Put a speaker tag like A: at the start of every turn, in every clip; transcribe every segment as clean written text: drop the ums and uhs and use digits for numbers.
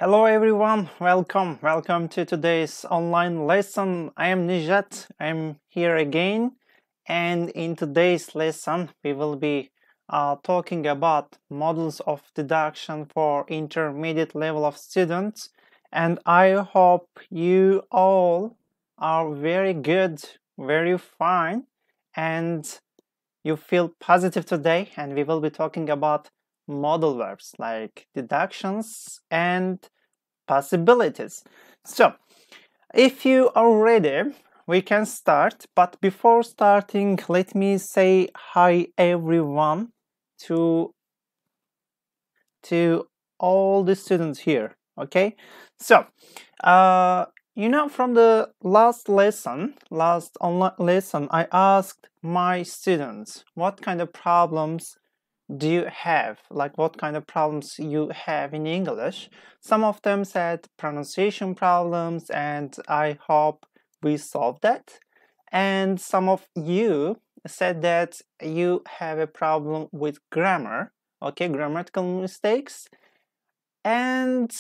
A: Hello everyone, welcome to today's online lesson. I am Nijat, I'm here again, and in today's lesson we will be talking about models of deduction for intermediate level of students, and I hope you all are very good, very fine, and you feel positive today. And we will be talking about modal verbs like deductions and possibilities. So, if you are ready, we can start. But before starting, let me say hi everyone to all the students here. Okay, so from the last online lesson, I asked my students what kind of problems do you have, like what kind of problems you have in English. Some of them said pronunciation problems, and I hope we solved that. And some of you said that you have a problem with grammar, okay, grammatical mistakes. And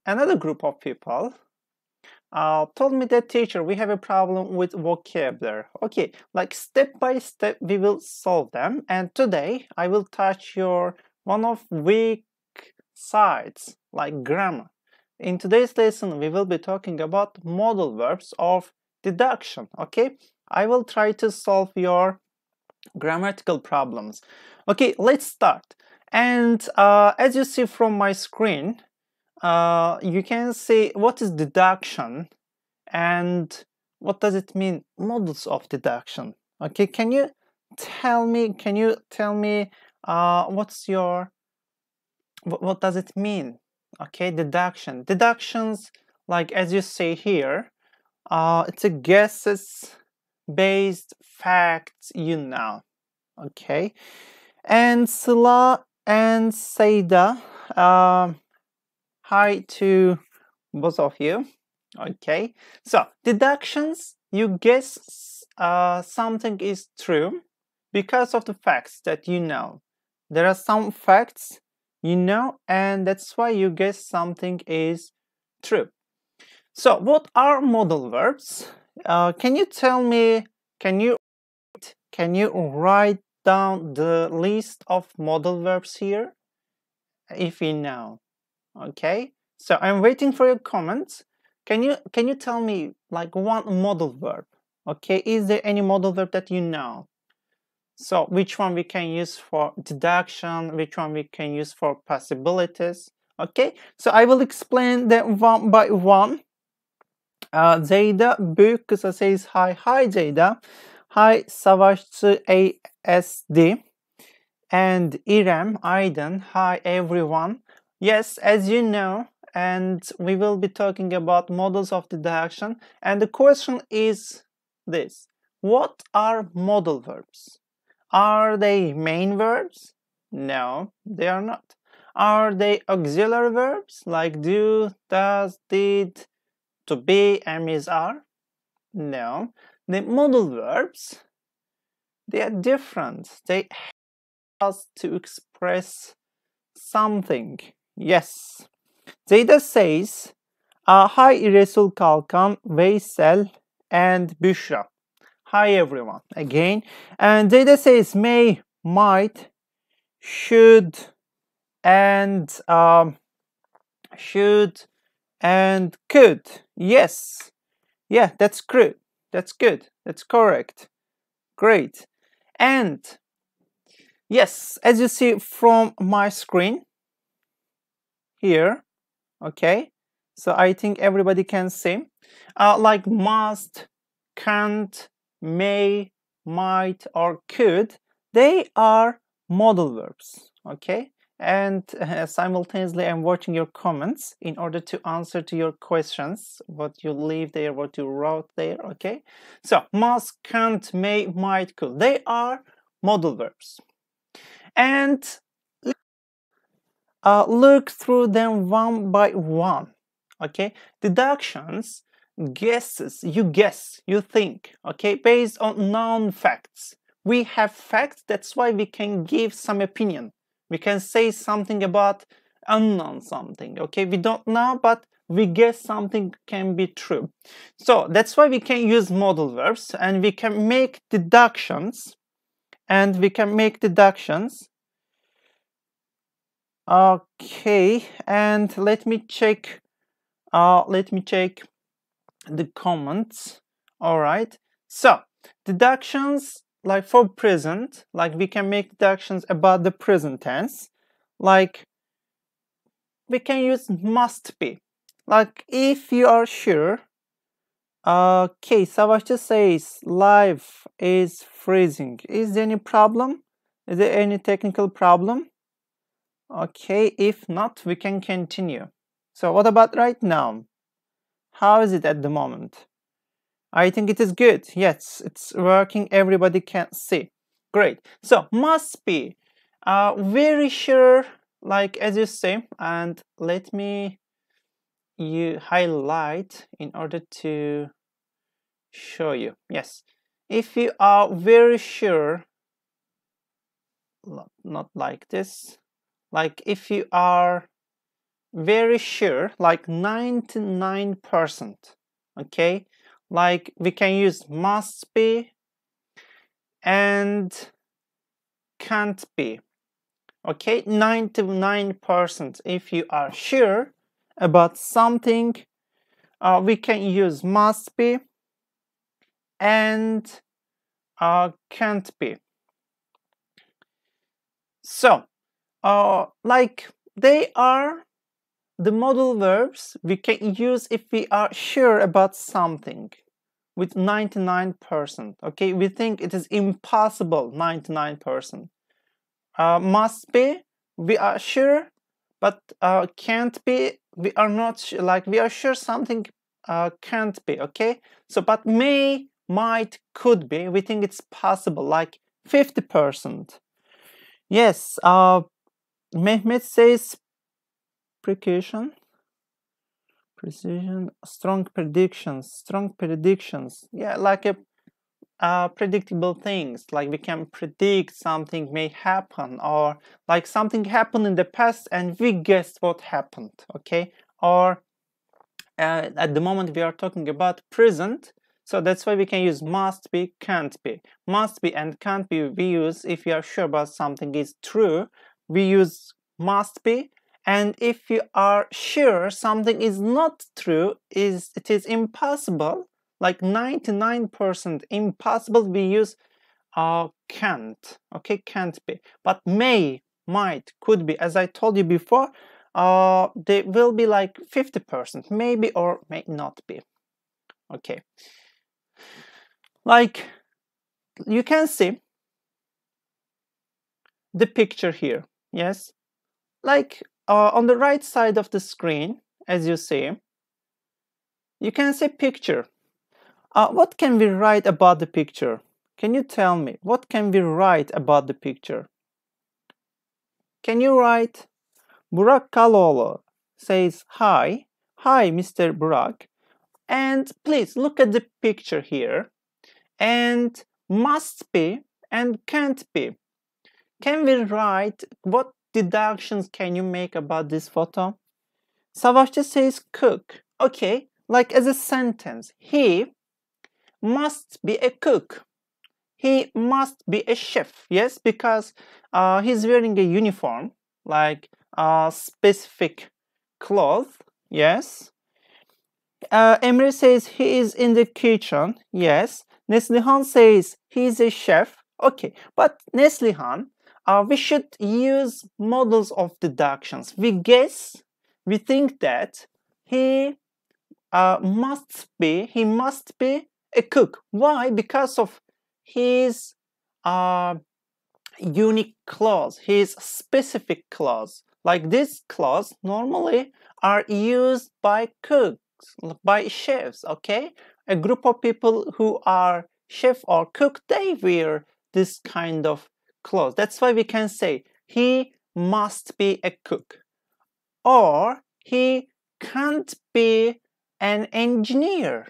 A: another group of people told me that, teacher, we have a problem with vocabulary. Okay, like step by step we will solve them, and today I will touch your one of weak sides like grammar. In today's lesson we will be talking about modal verbs of deduction. Okay, I will try to solve your grammatical problems. Okay, let's start. And as you see from my screen, you can see what is deduction and what does it mean, models of deduction. Okay, can you tell me what does it mean? Okay, deductions, like as you say here, it's a guesses based facts, okay. And Sıla and Seyda, hi to both of you. Okay, so deductions, you guess something is true because of the facts that you know. There are some facts you know, and that's why you guess something is true. So what are modal verbs? Can you tell me, can you write down the list of modal verbs here if you know? Okay, so I'm waiting for your comments. Can you tell me like one modal verb? Okay, is there any modal verb that you know? So which one we can use for deduction, which one we can use for possibilities? Okay, so I will explain them one by one. Zeyda büyük kısa says hi. Hi Zeyda. Hi Savaşçı ASD. And İrem Aydın. Hi everyone. Yes, as you know, and we will be talking about models of deduction. And the question is this: what are modal verbs? Are they main verbs? No, they are not. Are they auxiliary verbs like do, does, did, to be, am, is, are? No. The modal verbs, they are different. They help us to express something. Yes. Zeyda says, hi Resul Kalkan, Veysel, and Büşra. Hi everyone, again. And Zeyda says may, might, should, and could. Yes. Yeah, that's good. That's good. That's correct. Great. And yes, as you see from my screen here, okay, so I think everybody can see, like must, can't, may, might, or could, they are modal verbs, okay. And simultaneously I'm watching your comments in order to answer to your questions, what you leave there, what you wrote there, okay. So must, can't, may, might, could, they are modal verbs. And look through them one by one, okay. Deductions, guesses, you guess, you think, okay, based on known facts. We have facts, that's why we can give some opinion. We can say something about unknown something. Okay, we don't know, but we guess something can be true. So that's why we can use modal verbs, and we can make deductions. Okay, and let me check the comments. All right, so deductions, like for present, like we can make deductions about the present tense, like we can use must be, like if you are sure. Okay, Savaşçı says life is freezing. Is there any problem? Is there any technical problem? Okay, if not, we can continue. So what about right now? How is it at the moment? I think it is good. Yes, it's working. Everybody can see. Great. So must be. Very sure, like as you say, and let me highlight in order to show you. Yes, if you are very sure, not like this, like if you are very sure, like 99%, okay, like we can use must be and can't be. Okay, 99%. If you are sure about something, we can use must be and can't be. So, like they are the modal verbs we can use if we are sure about something with 99%. Okay, we think it is impossible, 99%. Must be, we are sure, but can't be, we are not sure. Like we are sure something can't be. Okay, so but may, might, could be, we think it's possible, like 50%. Yes, Mehmet says precision, strong predictions. Yeah, like predictable things, like we can predict something may happen, or like something happened in the past and we guessed what happened. Okay, or at the moment we are talking about present, so that's why we can use must be, can't be. Must be and can't be we use if we are sure about something is true, we use must be. And if you are sure something is not true, it is impossible, like 99% impossible, we use can't. Okay, can't be. But may, might, could be, as I told you before, they will be like 50%, maybe or may not be. Okay, like you can see the picture here. Yes, like on the right side of the screen, as you see, you can see picture. What can we write about the picture? Can you tell me what can we write about the picture? Can you write? Burak Kaloğlu says hi. Hi, Mr. Burak. And please look at the picture here. And must be and can't be. Can we write, what deductions can you make about this photo? Savaşçı says cook. Okay, like as a sentence. He must be a cook. He must be a chef. Yes, because he's wearing a uniform, like specific cloth. Yes. Emre says he is in the kitchen. Yes. Neslihan says he is a chef. Okay, but Neslihan, we should use models of deductions. We guess, we think that he must be a cook. Why? Because of his unique clause, his specific clause. Like this clause normally are used by cooks, by chefs. Okay, a group of people who are chef or cook, they wear this kind of clause. That's why we can say he must be a cook, or he can't be an engineer.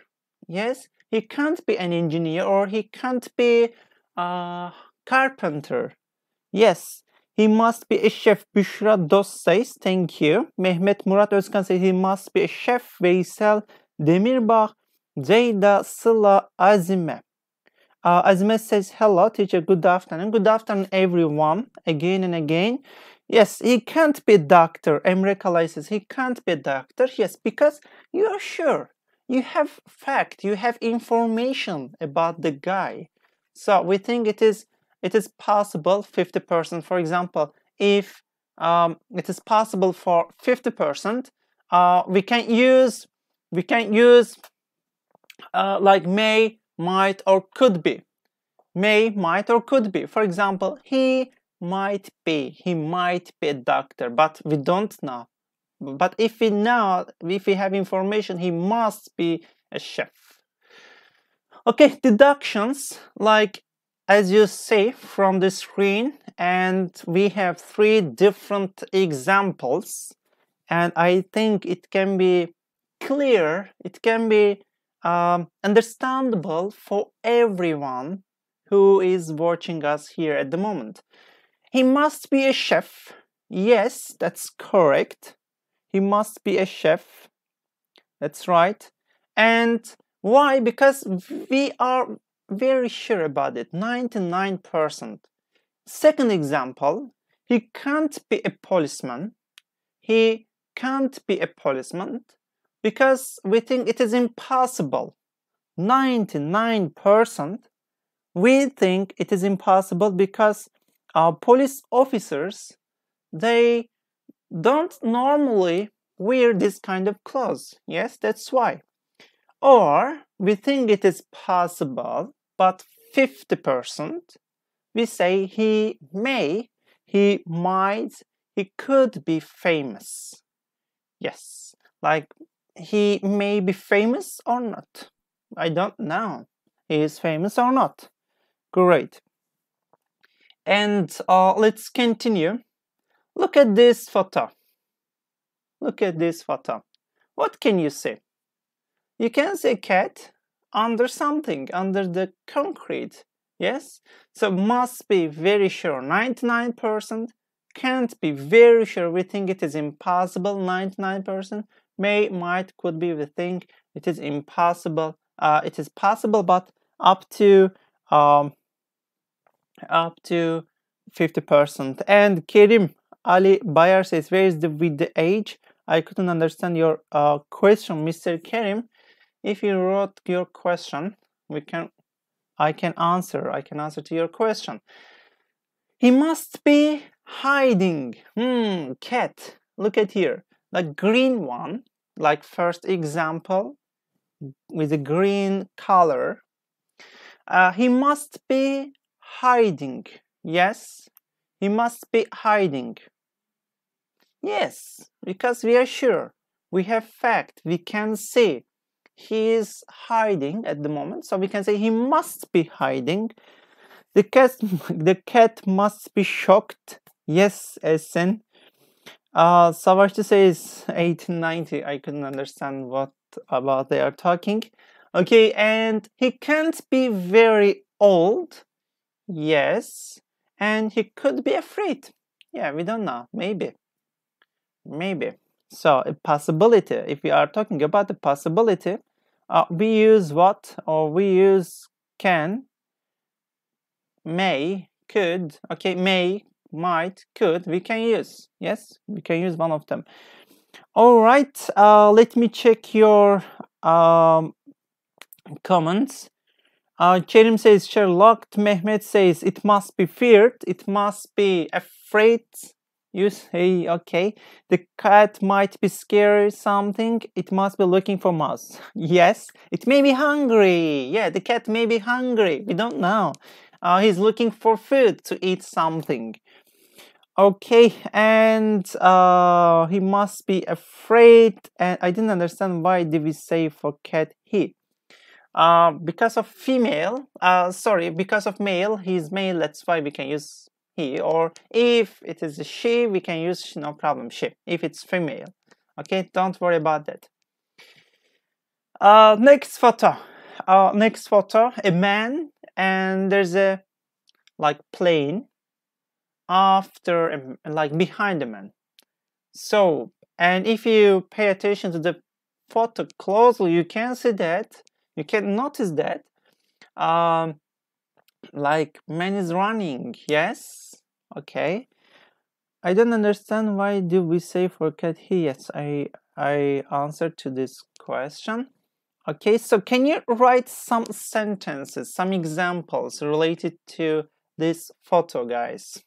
A: Yes, he can't be an engineer, or he can't be a carpenter. Yes, he must be a chef. Büşra Dost says, thank you. Mehmet Murat Özkan says, he must be a chef. Veysel Demirbağ, Ceyda, Sıla, Azime. Azime says, hello, teacher, good afternoon. Good afternoon, everyone, again and again. Yes, he can't be a doctor. Emre Kalay says, he can't be a doctor. Yes, because you are sure. You have fact, you have information about the guy. So we think it is possible 50%. For example, if it is possible for 50%, we can use like may, might, or could be. May, might, or could be. For example, he might be a doctor, but we don't know. But if we know, if we have information, he must be a chef. Okay, deductions, like as you see from the screen, and we have 3 different examples, and I think it can be clear, it can be understandable for everyone who is watching us here at the moment. He must be a chef. Yes, that's correct. He must be a chef. That's right. And why? Because we are very sure about it. 99%. Second example, he can't be a policeman. He can't be a policeman because we think it is impossible. 99%. We think it is impossible because our police officers, they don't normally wear this kind of clothes. Yes, that's why. Or we think it is possible, but 50%, we say he may, he might, he could be famous. Yes, like he may be famous or not. I don't know. He is famous or not. Great. And let's continue. Look at this photo. Look at this photo. What can you see? You can see a cat under something, under the concrete. Yes? So must be very sure. 99%. Can't be very sure. We think it is impossible. 99%. May, might, could be. We think it is impossible. It is possible, but up to 50%. And Kerim Ali Bayar says, where is the with the age? I couldn't understand your question, Mr. Kerim. If you wrote your question, I can answer to your question. He must be hiding. Cat. Look at here. The green one, like first example, with the green color. He must be hiding. Yes, he must be hiding. Yes, because we are sure. We have fact. We can see he is hiding at the moment. So we can say he must be hiding. The cat must be shocked. Yes, Esen. Savaşçı says 1890. I couldn't understand what about they are talking. Okay, and he can't be very old. Yes, and he could be afraid. Yeah, we don't know. Maybe. So a possibility. If we are talking about the possibility, we use what? Or we use can, may, could. Okay, may, might, could. We can use. Yes, we can use one of them. All right. Let me check your comments. Kerim says Sherlock. Mehmet says it must be feared. It must be afraid. You say okay. The cat might be scared something. It must be looking for mouse. Yes. It may be hungry. Yeah, the cat may be hungry. We don't know. He's looking for food to eat something. Okay, and he must be afraid. And I didn't understand why did we say for cat he. Because of female, because of male, he's male, that's why we can use he. Or if it is a she, we can use she, no problem, she, if it's female. Okay, don't worry about that. Next photo, a man, and there's a like plane. after, like behind the man. So, and if you pay attention to the photo closely, you can see that, you can notice that, like man is running. Yes, okay. I don't understand why do we say forget he. Yes, I answered to this question. Okay, so can you write some sentences, some examples related to this photo, guys?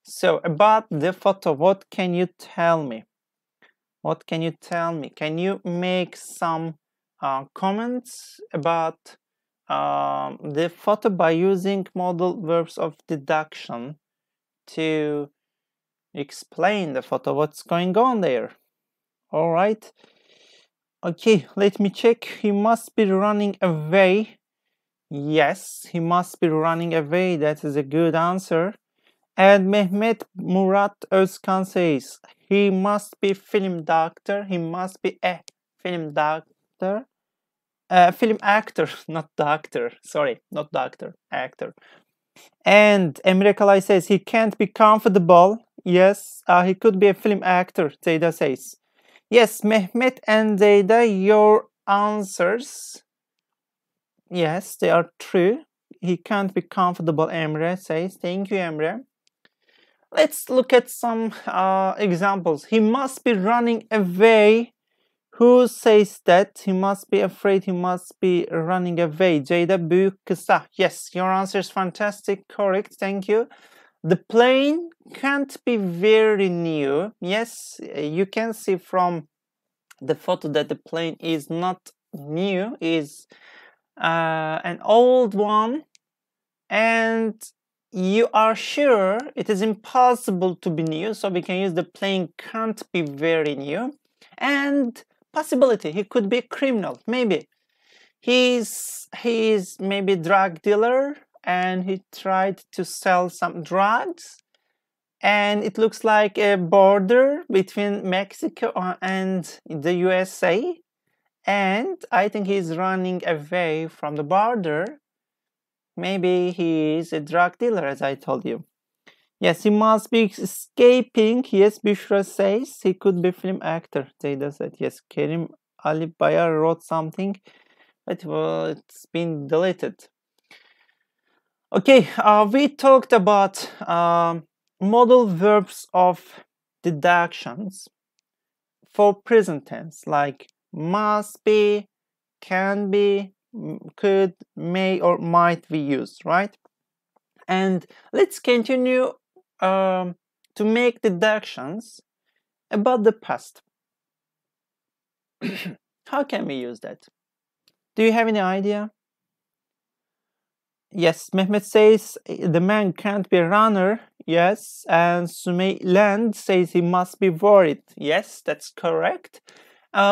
A: So about the photo, what can you tell me? What can you tell me? Can you make some comments about the photo by using modal verbs of deduction to explain the photo, what's going on there? All right. Okay, let me check. He must be running away. Yes, he must be running away. That is a good answer. And Mehmet Murat Özkan says he must be film doctor. He must be a film doctor. Film actor, not doctor. Sorry, not doctor, actor. And Emre Kalay says he can't be comfortable. Yes, he could be a film actor, Zeyda says. Yes, Mehmet and Zeyda, your answers, yes, they are true. He can't be comfortable, Emre says. Thank you, Emre. Let's look at some examples. He must be running away. Who says that? He must be afraid, he must be running away. Ceyda büyük kısa. Yes, your answer is fantastic, correct, thank you. The plane can't be very new. Yes, you can see from the photo that the plane is not new, is an old one, and you are sure it is impossible to be new, so we can use the plane can't be very new. And possibility, he could be a criminal, maybe. He's maybe drug dealer and he tried to sell some drugs, and it looks like a border between Mexico and the USA, and I think he's running away from the border. Maybe he is a drug dealer, as I told you. Yes, he must be escaping. Yes, Büşra says he could be film actor. Zeyda said yes. Kerim Ali Bayar wrote something, but well, it's been deleted. Okay, we talked about modal verbs of deductions for present tense, like must be, can be, could, may, or might be used, right? And let's continue to make deductions about the past. How can we use that? Do you have any idea? Yes, Mehmet says the man can't be a runner. Yes, and Sümeyland says he must be worried. Yes, that's correct.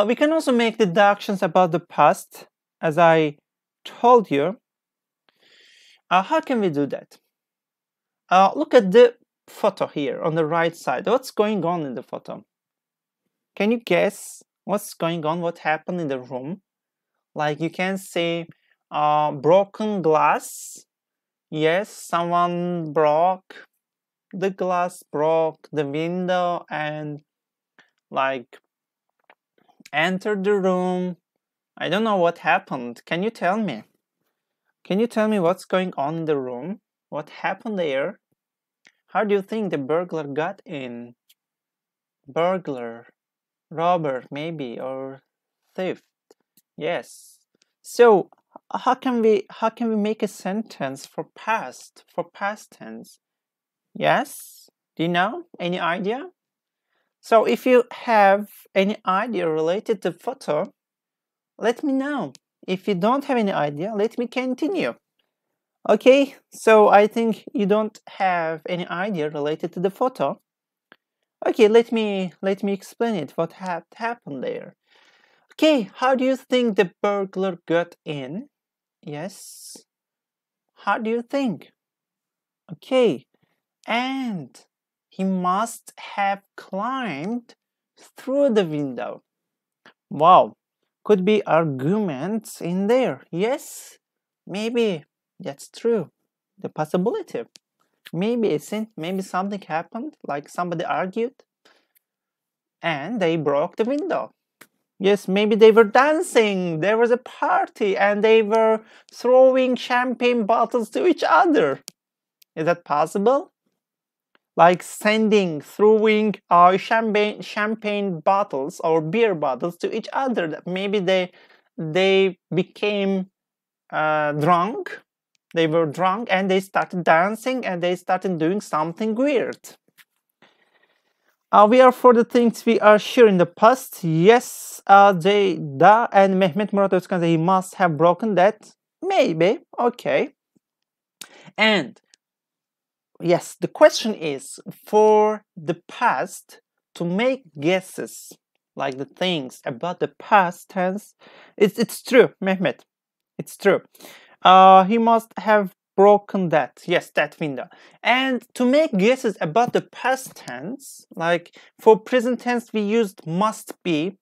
A: We can also make deductions about the past, as I told you. How can we do that? Look at the photo here on the right side. What's going on in the photo? Can you guess what's going on? What happened in the room? Like you can see broken glass. Yes, someone broke the glass, broke the window, and like entered the room. I don't know what happened. Can you tell me? Can you tell me what's going on in the room? What happened there? How do you think the burglar got in? Burglar, robber maybe, or thief. Yes. So how can we make a sentence for past tense? Yes? Do you know? Any idea? So if you have any idea related to photo, let me know. If you don't have any idea, let me continue. Okay, so I think you don't have any idea related to the photo. Okay, let me explain it. What happened there? Okay, how do you think the burglar got in? Yes. How do you think? Okay, and he must have climbed through the window. Wow, could be arguments in there. Yes, maybe that's true. The possibility. Maybe a scene, maybe something happened, like somebody argued and they broke the window. Yes, maybe they were dancing, there was a party, and they were throwing champagne bottles to each other. Is that possible? Like throwing champagne bottles or beer bottles to each other. Maybe they became drunk. They were drunk and they started dancing and they started doing something weird. We are for the things we are sure in the past. Yes, Ceyda and Mehmet Murat Özkan say he must have broken that. Maybe. Okay. And yes, the question is for the past to make guesses like the things about the past tense. It's true, Mehmet. It's true. He must have broken that. Yes, that window. And to make guesses about the past tense, like for present tense we used must be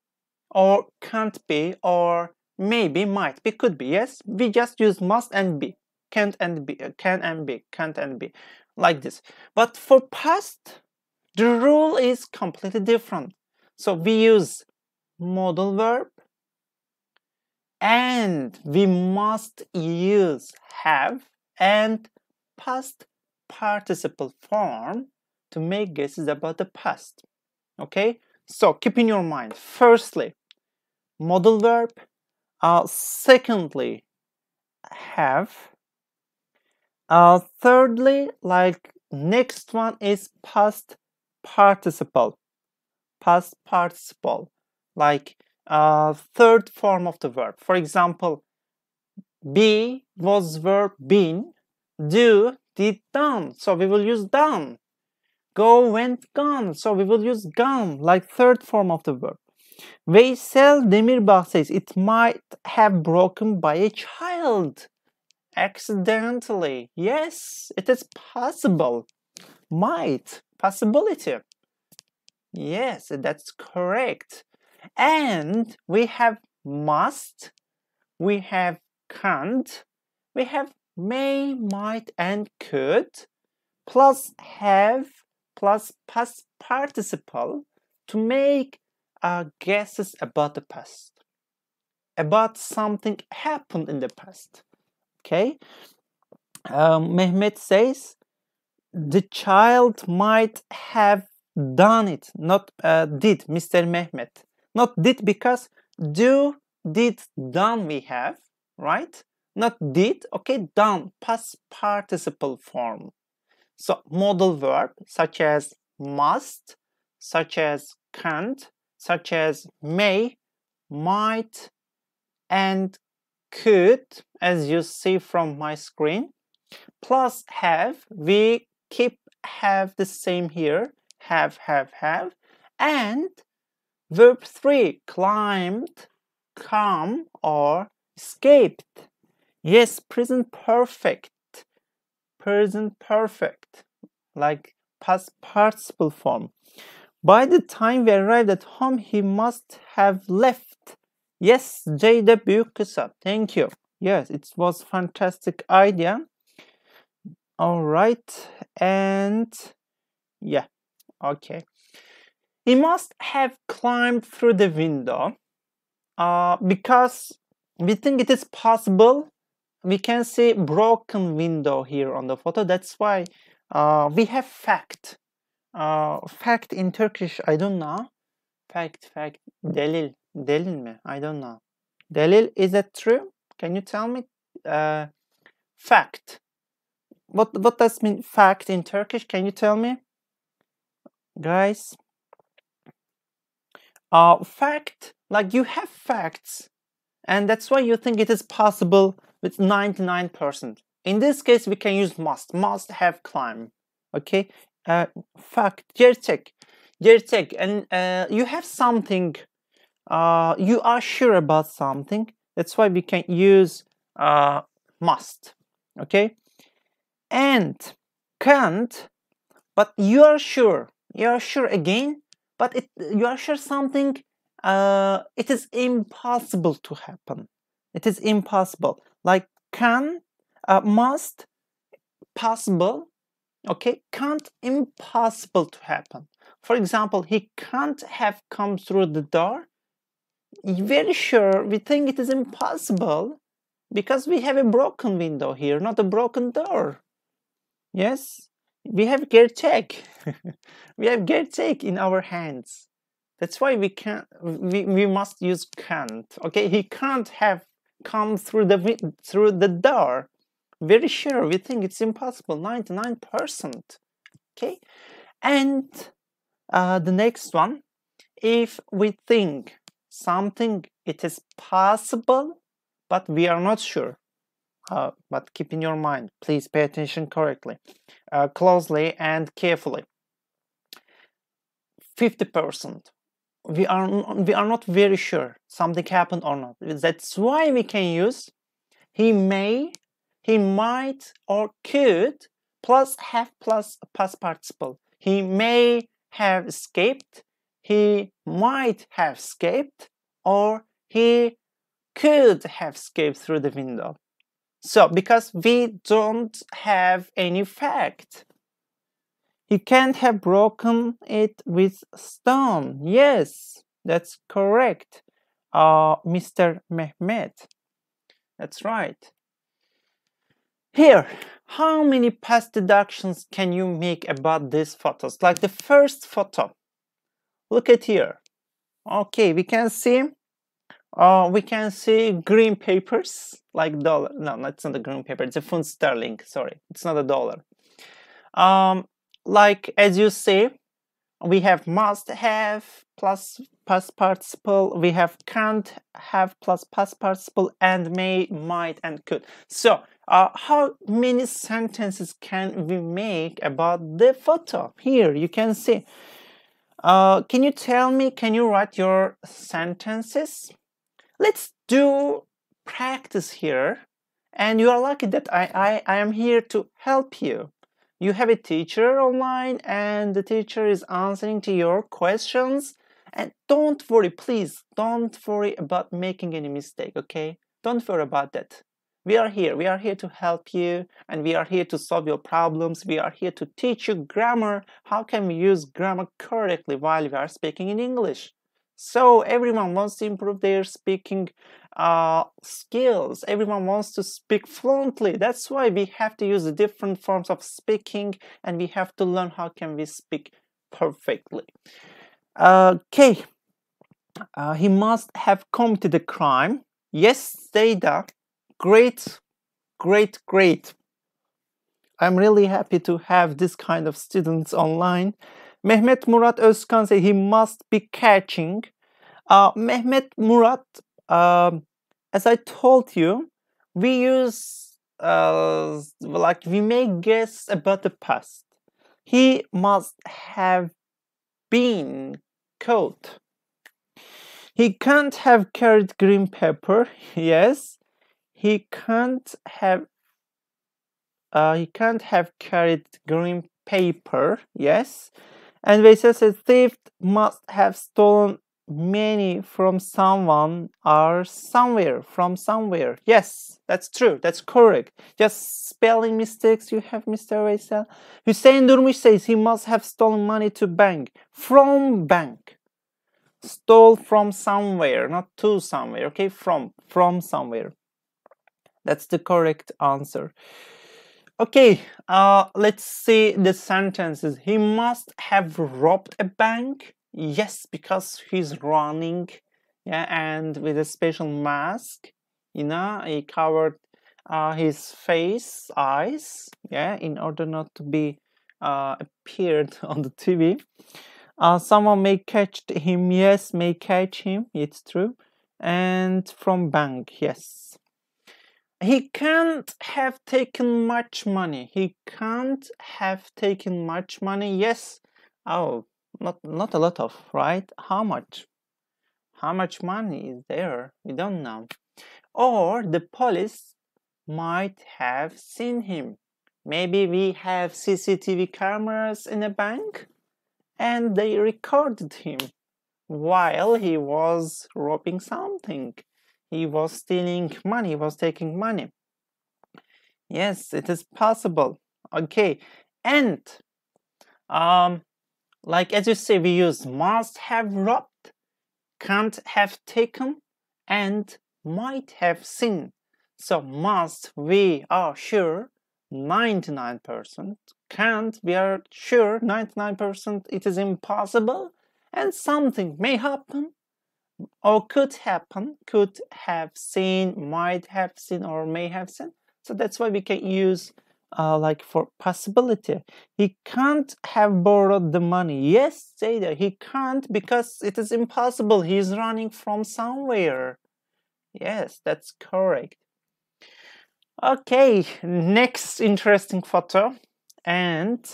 A: or can't be or maybe, might be, could be. Yes, we just use must and be, can't and be, can and be, can't and be, like this. But for past, the rule is completely different. So we use modal verb and we must use have and past participle form to make guesses about the past. Okay, so keep in your mind, firstly, modal verb, secondly, have, thirdly, like next one is past participle, like third form of the verb. For example, be was verb been, do did done, so we will use done. Go went gone, so we will use gone, like third form of the verb. Veysel Demirbağ says it might have broken by a child accidentally. Yes, it is possible. Might, possibility. Yes, that's correct. And we have must, we have can't, we have may, might, and could, plus have, plus past participle to make guesses about the past, about something happened in the past. Okay, Mehmet says the child might have done it, not did, Mr. Mehmet. Not did because do, did, done we have, right? Not did, okay, done, past participle form. So modal verb such as must, such as can't, such as may, might, and could, as you see from my screen, plus have, we keep have the same here, have, and verb 3, climbed, come, or escaped. Yes, present perfect, like past participle form. By the time we arrived at home, he must have left. Yes, Ceyda büyük kısa. Thank you. Yes, it was fantastic idea. All right, and yeah, okay. He must have climbed through the window because we think it is possible. We can see broken window here on the photo. That's why we have fact. Fact in Turkish, I don't know. Fact, delil mi? I don't know. Delil, is that true? Can you tell me? Fact. What does mean fact in Turkish? Can you tell me, guys? Fact, like you have facts, and that's why you think it is possible with 99%. In this case, we can use must have climb. Okay, fact, gerçek, and you have something. You are sure about something. That's why we can use must. Okay, and can't, but you are sure. You are sure again, but you are sure something. It is impossible to happen. It is impossible. Like can, must, possible, Okay, can't, impossible to happen. For example, he can't have come through the door. Very sure, we think it is impossible because we have a broken window here, not a broken door. Yes, we have gerçek. We have gerçek in our hands. That's why we must use can't. Okay, he can't have come through the door. Very sure, we think it's impossible, 99%. Okay, and the next one, if we think something it is possible, but we are not sure. But keep in your mind, please pay attention correctly, closely and carefully. 50%. We are not very sure something happened or not. That's why we can use he may, he might, or could plus have plus past participle. He may have escaped, he might have escaped, or he could have escaped through the window. So, because we don't have any fact. He can't have broken it with stone. Yes, that's correct. Mr. Mehmet. That's right. Here, how many past deductions can you make about these photos? Like the first photo. Look at here. Okay, we can see green papers like dollar. No, it's not a green paper. It's a pound sterling. Sorry, it's not a dollar. Like as you see, we have must have plus past participle. We have can't have plus past participle, and may, might, and could. So, how many sentences can we make about the photo? Here you can see. Can you tell me? Can you write your sentences? Let's do practice here, and you are lucky that I am here to help you. You have a teacher online, and the teacher is answering to your questions. And don't worry, please, don't worry about making any mistake, okay? Don't worry about that. We are here to help you, and we are here to solve your problems. We are here to teach you grammar. How can we use grammar correctly while we are speaking in English? So everyone wants to improve their speaking skills. Everyone wants to speak fluently. That's why we have to use the different forms of speaking, and we have to learn how can we speak perfectly. Okay. He must have committed a crime. Yes, Zeyda. Great, great, great. I'm really happy to have this kind of students online. Mehmet Murat Özkan said he must be catching. Mehmet Murat, as I told you, we use like we may guess about the past. He must have been caught. He can't have carried green pepper. Yes, he can't have carried green paper. Yes. And Veysel says thief must have stolen many from someone or somewhere, from somewhere. Yes, that's true. That's correct. Just spelling mistakes you have, Mr. Veysel. Hüseyin Durmuş says he must have stolen money to bank. From bank. Stole from somewhere, not to somewhere. Okay, from somewhere. That's the correct answer. Okay, let's see the sentences. He must have robbed a bank. Yes, because he's running, yeah, and with a special mask, you know, he covered his face, eyes, yeah, in order not to be appeared on the TV. Someone may catch him. Yes, may catch him. It's true. And from bank, yes. He can't have taken much money. He can't have taken much money. Yes. Oh, not a lot of, right? How much? How much money is there? We don't know. Or the police might have seen him. Maybe we have CCTV cameras in a bank and they recorded him while he was robbing something. He was stealing money, he was taking money. Yes, it is possible. Okay, And like as you say, we use must have robbed, can't have taken, and might have seen. So must, we are sure 99%, can't, we are sure 99% it is impossible, and something may happen or could happen, could have seen, might have seen, or may have seen. So that's why we can use like for possibility. He can't have borrowed the money. Yes, say that he can't because it is impossible. He is running from somewhere. Yes, that's correct. Okay, next interesting photo. And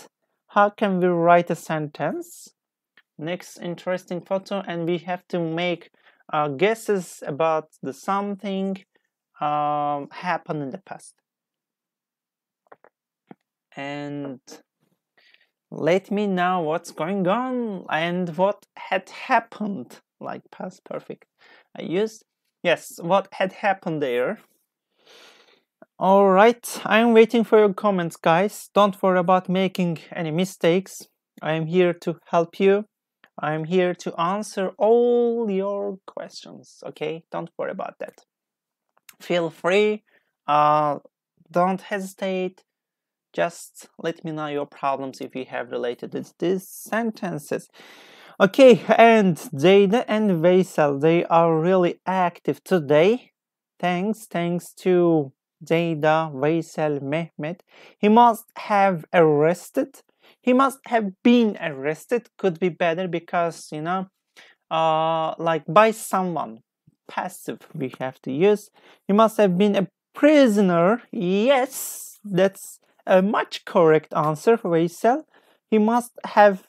A: how can we write a sentence? Next interesting photo, and we have to make guesses about the something happened in the past. And let me know what's going on and what had happened, like past perfect. I used, yes, what had happened there. All right, I'm waiting for your comments, guys. Don't worry about making any mistakes. I am here to help you. I'm here to answer all your questions, okay? Don't worry about that. Feel free, don't hesitate. Just let me know your problems if you have related to these sentences. Okay, and Jada and Veysel, they are really active today. Thanks to Jada, Veysel, Mehmet. He must have arrested. He must have been arrested. Could be better because, you know, like by someone. Passive we have to use. He must have been a prisoner. Yes, that's a much correct answer, Veysel. He must have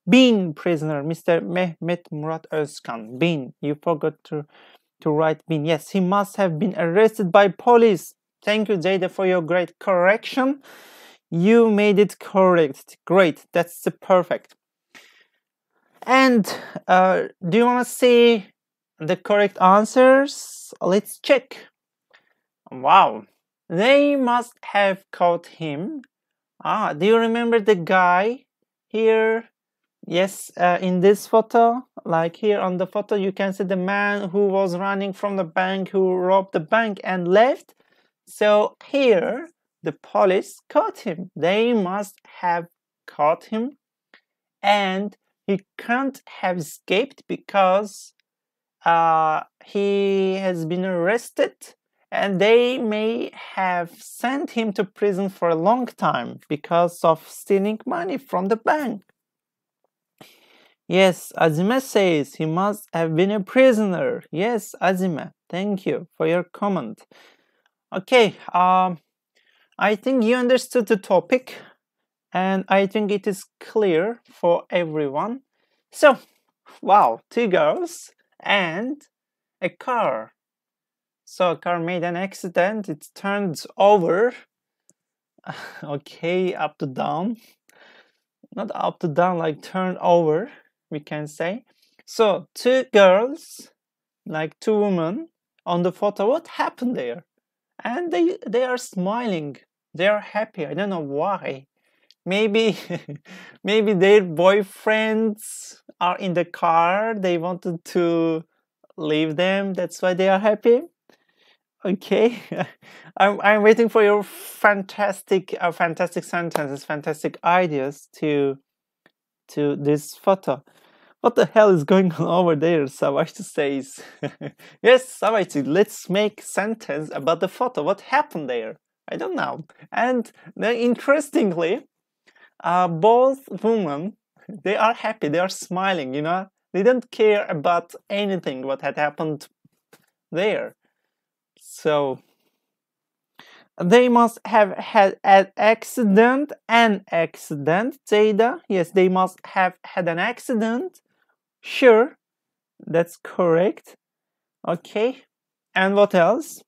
A: been prisoner, Mr. Mehmet Murat Özkan. Been. You forgot to write been. Yes, he must have been arrested by police. Thank you, Jada, for your great correction. You made it correct. Great. That's the perfect. And do you want to see the correct answers? Let's check. Wow. They must have caught him. Do you remember the guy here? Yes, in this photo, like here on the photo, you can see the man who was running from the bank, who robbed the bank and left. So here, the police caught him. They must have caught him. And he can't have escaped because he has been arrested. And they may have sent him to prison for a long time because of stealing money from the bank. Yes, Azime says he must have been a prisoner. Yes, Azime, thank you for your comment. Okay, I think you understood the topic and I think it is clear for everyone. So, wow, 2 girls and a car. So a car made an accident, it turned over. Okay, up to down. Not up to down, like turned over, we can say. So 2 girls, like 2 women on the photo. What happened there? And they are smiling. They are happy. I don't know why. Maybe maybe their boyfriends are in the car. They wanted to leave them. That's why they are happy. Okay, I'm waiting for your fantastic sentences, fantastic ideas to this photo. What the hell is going on over there? Savaşçı says. Yes, Savaşçı, let's make sentence about the photo. What happened there? I don't know. And interestingly, both women, they are happy. They are smiling. You know, they don't care about anything what had happened there. So they must have had an accident. Jada, yes, they must have had an accident. Sure, that's correct. Okay, and what else?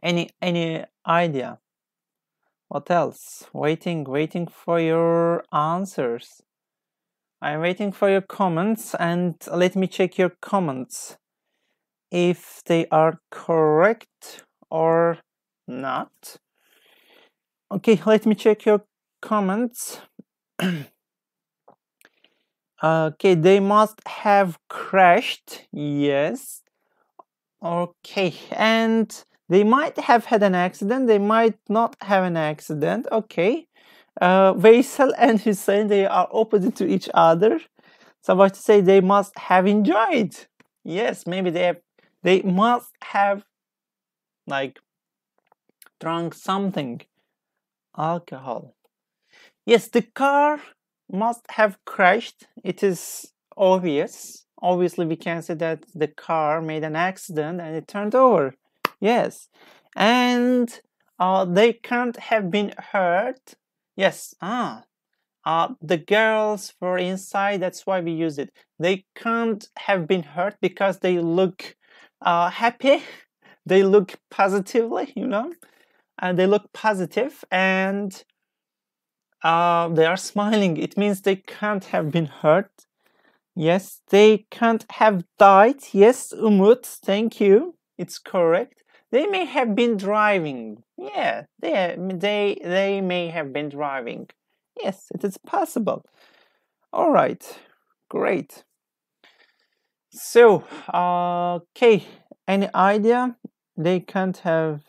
A: Any idea? What else? Waiting for your answers. I'm waiting for your comments, and let me check your comments if they are correct or not. Okay, let me check your comments. Okay, they must have crashed. Yes. Okay, and they might have had an accident. They might not have an accident. Okay. Veysel and Hüseyin, they are opposite to each other. So what to say, they must have enjoyed. Yes, maybe they must have like drunk something. Alcohol. Yes, the car must have crashed. It is obvious. Obviously, we can say that the car made an accident and it turned over. Yes. And they can't have been hurt. Yes. The girls were inside. That's why we use it. They can't have been hurt because they look happy. They look positively, you know. And they look positive and they are smiling. It means they can't have been hurt. Yes, they can't have died. Yes, Umut, thank you. It's correct. They may have been driving. Yeah, they may have been driving. Yes, it is possible. All right, great. So, okay, any idea? They can't have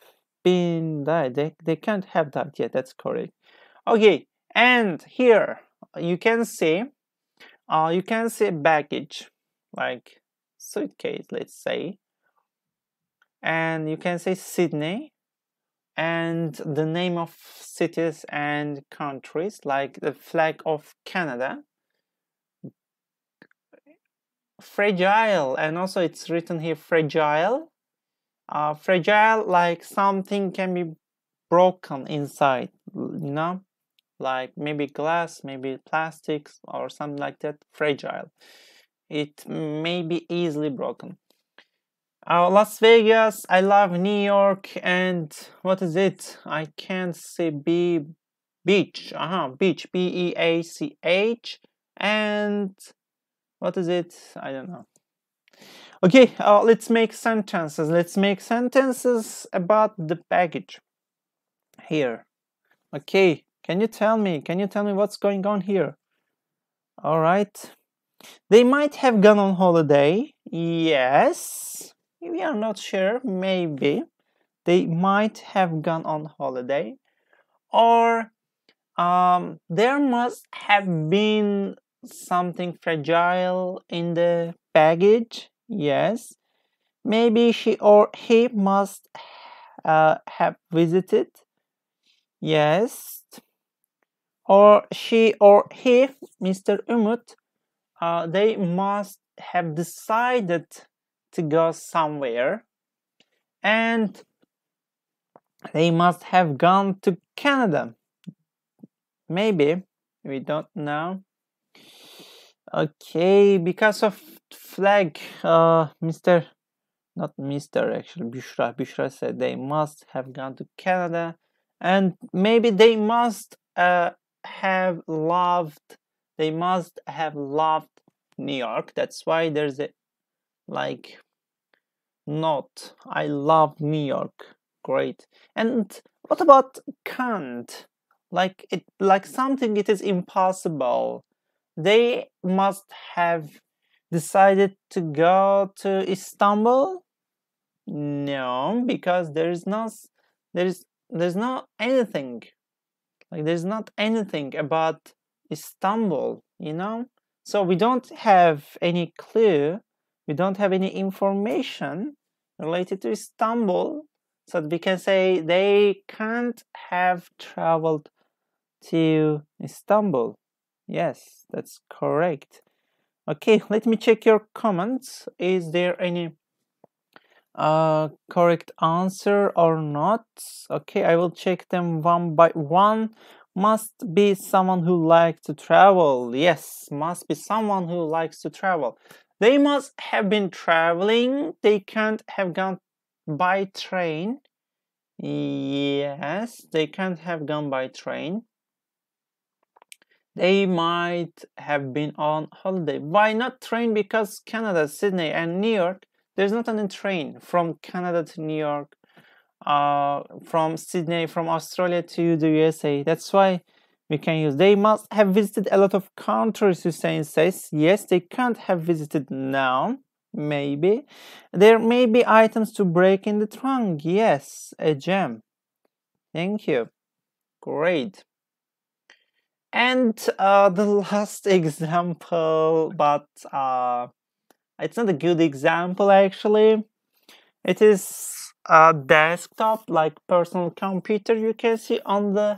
A: been died. They can't have died. Yeah, that's correct. Okay, and here you can see baggage, like suitcase, let's say, and you can say Sydney, and the name of cities and countries, like the flag of Canada. Fragile, and also it's written here fragile. Fragile, like something can be broken inside, you know, like maybe glass, maybe plastics or something like that. Fragile, it may be easily broken. Las Vegas, I love New York, and what is it? I can't say beach. Beach, B-E-A-C-H, and what is it? I don't know. Okay, let's make sentences. Let's make sentences about the baggage here. Okay, can you tell me what's going on here? All right. They might have gone on holiday. Yes. We are not sure. Maybe. They might have gone on holiday. Or there must have been something fragile in the baggage. Yes. Maybe she or he must have visited. Yes. Or she or he, Mr. Umut, they must have decided to go somewhere. And they must have gone to Canada. Maybe. We don't know. Okay, because of flag, Mr. Not Mr. actually, Büşra said they must have gone to Canada. And maybe they must have loved New York. That's why there's a like note. I love New York. Great. And what about can't? Like something it is impossible. They must have decided to go to Istanbul. No, because there's not anything. Like there's not anything about Istanbul, you know? So we don't have any clue, we don't have any information related to Istanbul, so we can say they can't have traveled to Istanbul. Yes, that's correct. Okay, let me check your comments. Is there any correct answer or not? Okay, I will check them one by one. Must be someone who likes to travel. Yes, must be someone who likes to travel. They must have been traveling. They can't have gone by train. Yes, they can't have gone by train. They might have been on holiday. Why not train? Because Canada, Sydney, and New York, there's not any train from Canada to New York, from Sydney, from Australia to the USA. That's why we can use they must have visited a lot of countries. Hussein says yes, they can't have visited now. Maybe there may be items to break in the trunk. Yes, a gem. Thank you. Great. And the last example, but it's not a good example actually. It is a desktop, like personal computer. You can see on the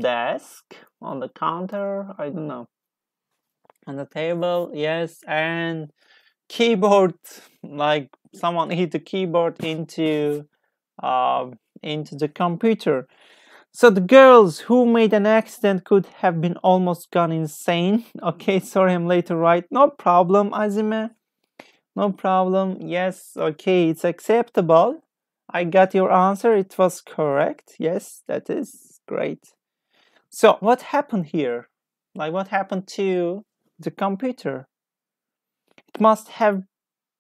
A: desk, on the counter, I don't know, on the table, yes, and keyboard, like someone hit the keyboard into the computer. So the girls who made an accident could have been almost gone insane. Okay, sorry I'm late to write. No problem, Azime. No problem. Yes, okay, it's acceptable. I got your answer. It was correct. Yes, that is great. So what happened here? Like what happened to the computer? It must have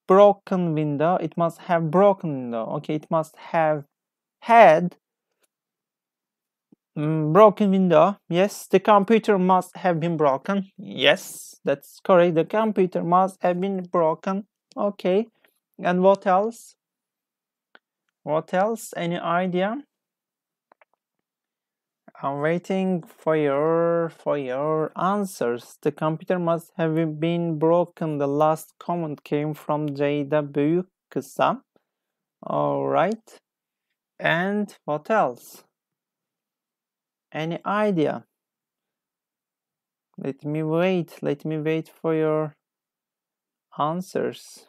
A: broken window. It must have broken window. Okay, it must have had broken window. Yes, the computer must have been broken. Yes, that's correct. The computer must have been broken. Okay, and what else? What else? Any idea? I'm waiting for your answers. The computer must have been broken. The last comment came from Ceyda Büyükkısa. All right. And what else? Any idea? Let me wait for your answers.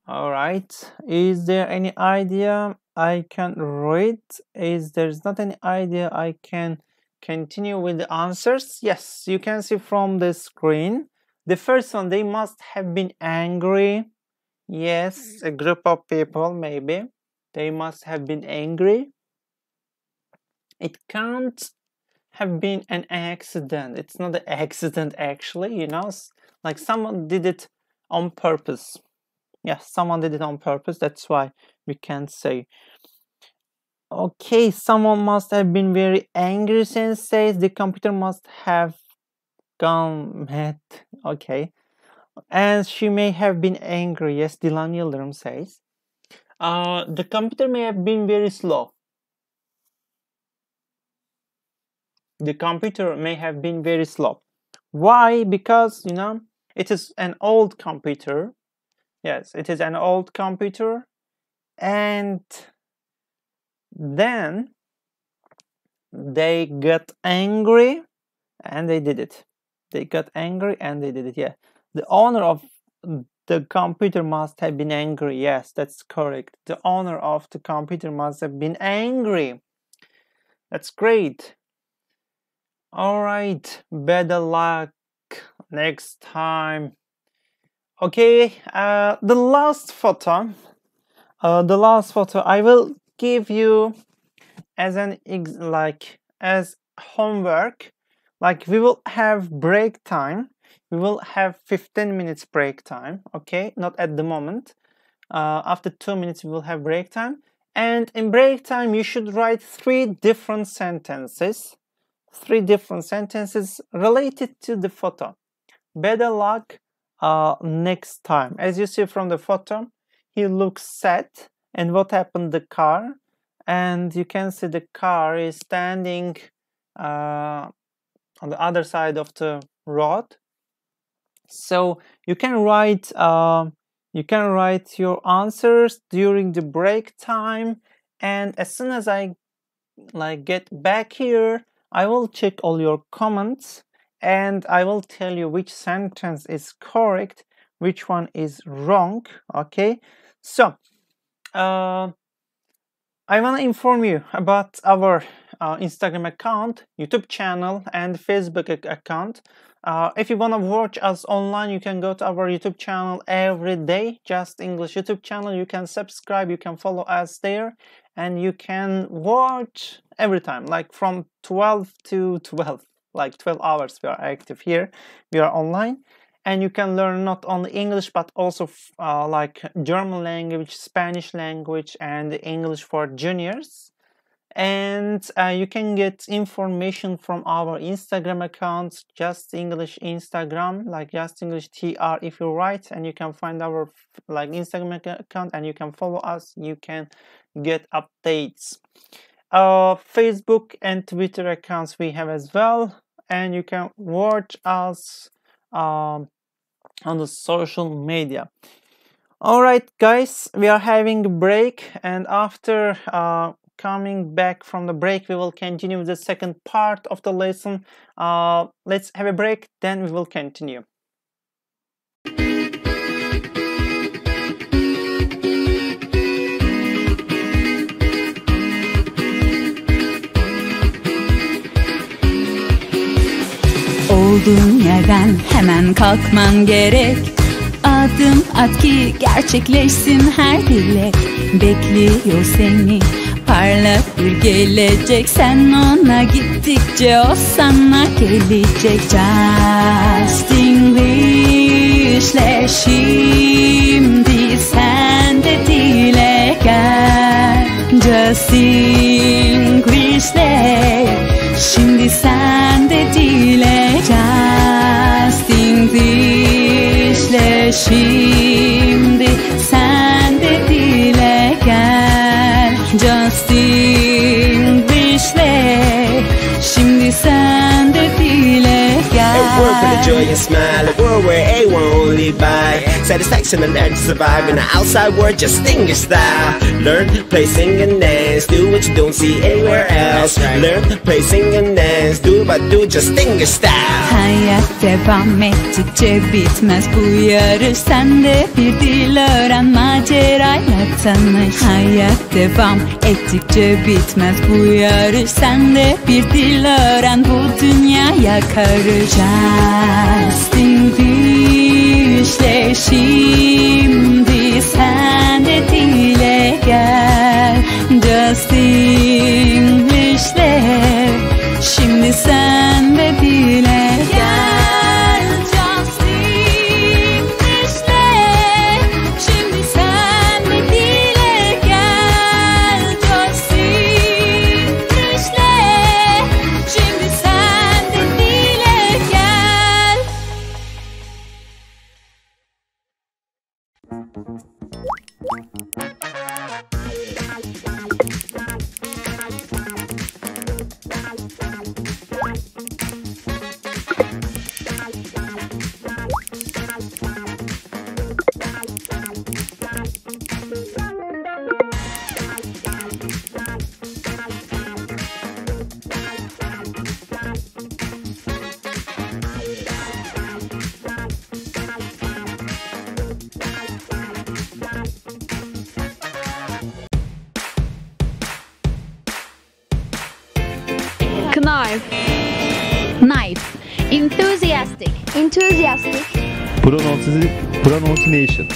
A: All right. Is there any idea I can read? There's not any idea I can continue with the answers? Yes, you can see from the screen. The first one, they must have been angry. Yes, a group of people, maybe. They must have been angry. It can't have been an accident. It's not an accident actually, you know, like someone did it on purpose. Yes, someone did it on purpose. That's why we can't say. Okay, someone must have been very angry, Sensei. The computer must have gone mad. Okay. And she may have been angry. Yes, Dilan Yıldırım says. The computer may have been very slow. The computer may have been very slow. Why? Because, you know, it is an old computer. Yes, it is an old computer. And then they got angry and they did it. They got angry and they did it. Yeah. The owner of the computer must have been angry. Yes, that's correct. The owner of the computer must have been angry. That's great. All right. Better luck next time. Okay. The last photo I will give you as as homework. Like we will have break time. We will have 15 minutes break time. Okay, not at the moment. After 2 minutes we will have break time. And in break time you should write 3 different sentences. 3 different sentences related to the photo. Better luck next time. As you see from the photo, he looks sad. And what happened to the car? And you can see the car is standing on the other side of the road. So you can write your answers during the break time, and as soon as I get back here, I will check all your comments and I will tell you which sentence is correct, which one is wrong. Okay, so I want to inform you about our Instagram account, YouTube channel, and Facebook account. If you want to watch us online, you can go to our YouTube channel every day, Justenglish YouTube channel. You can subscribe, you can follow us there, and you can watch every time, like from 12 to 12, like 12 hours we are active here. We are online. And you can learn not only English, but also like German language, Spanish language, and English for juniors. And you can get information from our Instagram account, Justenglish Instagram, like Justenglish TR if you write, and you can find our like Instagram account and you can follow us. You can get updates. Facebook and Twitter accounts we have as well, and you can watch us on the social media. Alright guys, we are having a break, and after coming back from the break we will continue with the second part of the lesson. Let's have a break, then we will continue.
B: Olduğun yerden hemen kalkman gerek. Adım at ki gerçekleşsin her dilek. Bekliyor seni parlak bir gelecek. Sen ona gittikçe o sana gelecek. Justenglish'le şimdi sen de dile gel. Justenglish'le şimdi sen de dile gel. Justenglish'le şimdi sen de dile gel. Justenglish'le şimdi sen de dile gel.
C: A world full of joy and smile, a world where everyone will live by satisfaction and learn to survive in the outside world, Justenglish style. Learn, play, sing and dance, do what you don't see anywhere else. Learn, play, sing and dance, do what do Justenglish style.
B: Hayat devam ettikçe bitmez bu yarış. Sen de bir dil öğren, macerayla tanış. Hayat devam ettikçe bitmez bu yarış. Sen de bir dil öğren, bu dünyaya karış. Justenglish'le şimdi sen de dile gel. Justenglish'le şimdi sen de dile gel. Justenglish'le şimdi sen de dile gel. Justenglish'le şimdi sen de dile gel.
D: Knife.
B: Knife. Enthusiastic.
D: Enthusiastic.
E: Pronunciation.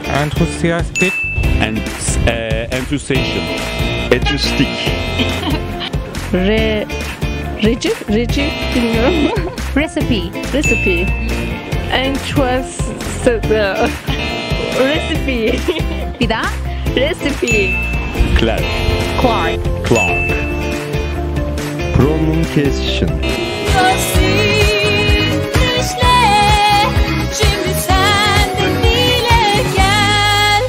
F: Enthusiastic.
E: And enthusiasm. Enthusiastic.
D: Reci bilmiyorum.
B: Recipe.
D: Recipe. Recipe.
B: Bir daha.
D: Recipe.
E: Clark.
D: Clark.
E: Pronunciation.
B: Justenglish'le şimdi sen de dile gel.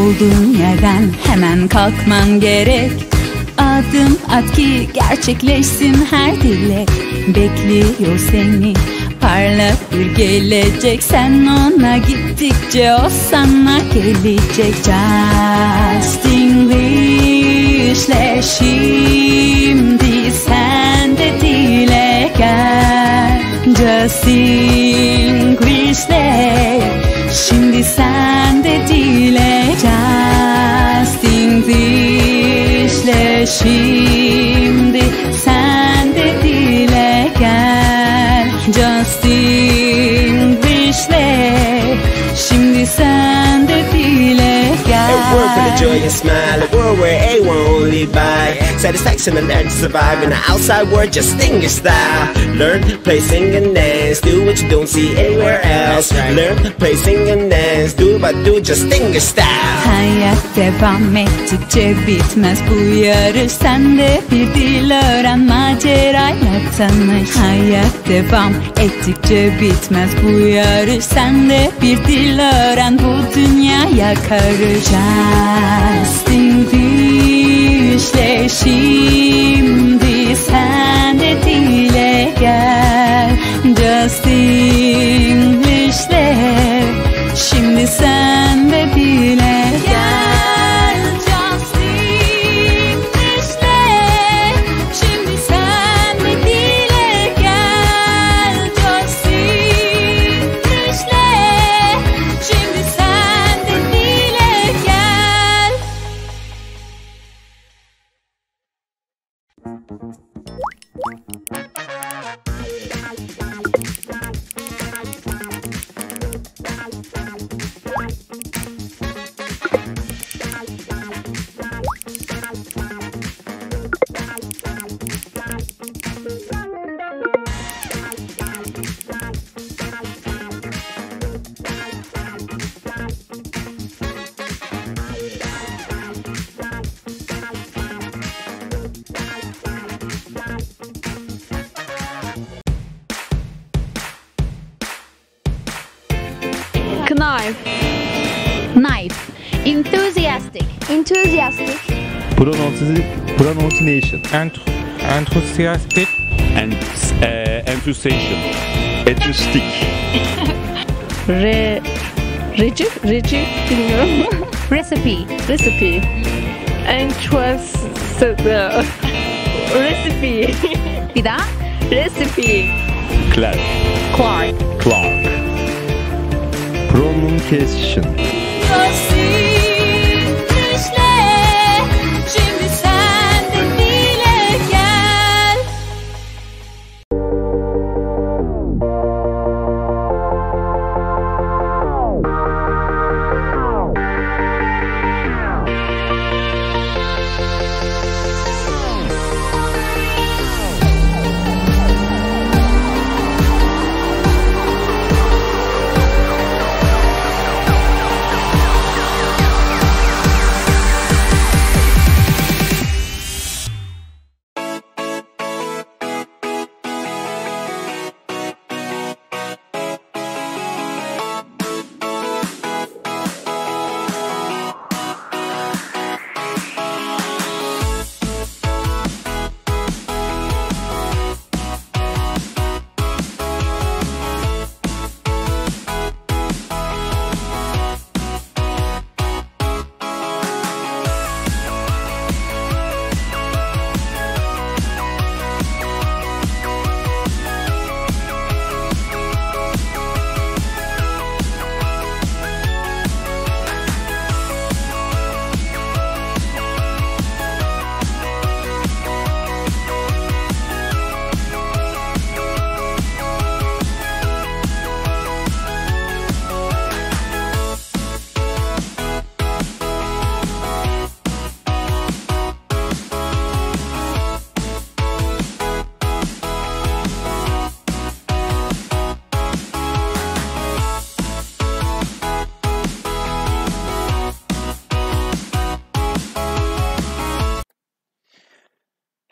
B: Olduğun yerden hemen kalkman gerek. Adım at ki gerçekleşsin her dilek. Bekliyor seni parlak bir gelecek. Sen ona gittikçe o sana gelecek. Justinglishle şimdi sen de dile gel. Justinglishle şimdi sen de dile. Justinglishle şimdi sen de dile gel. Justinglishle şimdi sen de dile gel.
C: A world for the joy and smile, a world where everyone will live by satisfaction and learn to survive in the outside world. Justinglish style. Learn, play, sing and dance. Do what you don't see anywhere else. Learn, play, sing and dance. Do but do Justinglish style.
B: Hayat devam ettikçe bitmez bu yarış. Sen de bir dil öğren, macerayla tanış. Hayat devam ettikçe bitmez bu yarış. Sen de bir dil öğren, bu dünyaya karış. Justinglish'le şimdi sen de dile gel. Justinglish'le şimdi sen de dile gel. Justinglish'le şimdi sen de dile gel. Justinglish'le şimdi sen de dile gel.
D: Knife.
G: Knife. Enthusiastic.
D: Enthusiastic.
E: Pronunciation.
F: Enthusiastic.
E: And enthusiasm. Etrustic.
D: Reci bilmiyorum.
G: Recipe.
D: Recipe. Recipe.
G: Bir daha.
D: Recipe.
E: Clark.
D: Clark.
E: Clark. Pronunciation.
B: Justinglish'le şimdi sen de dile gel.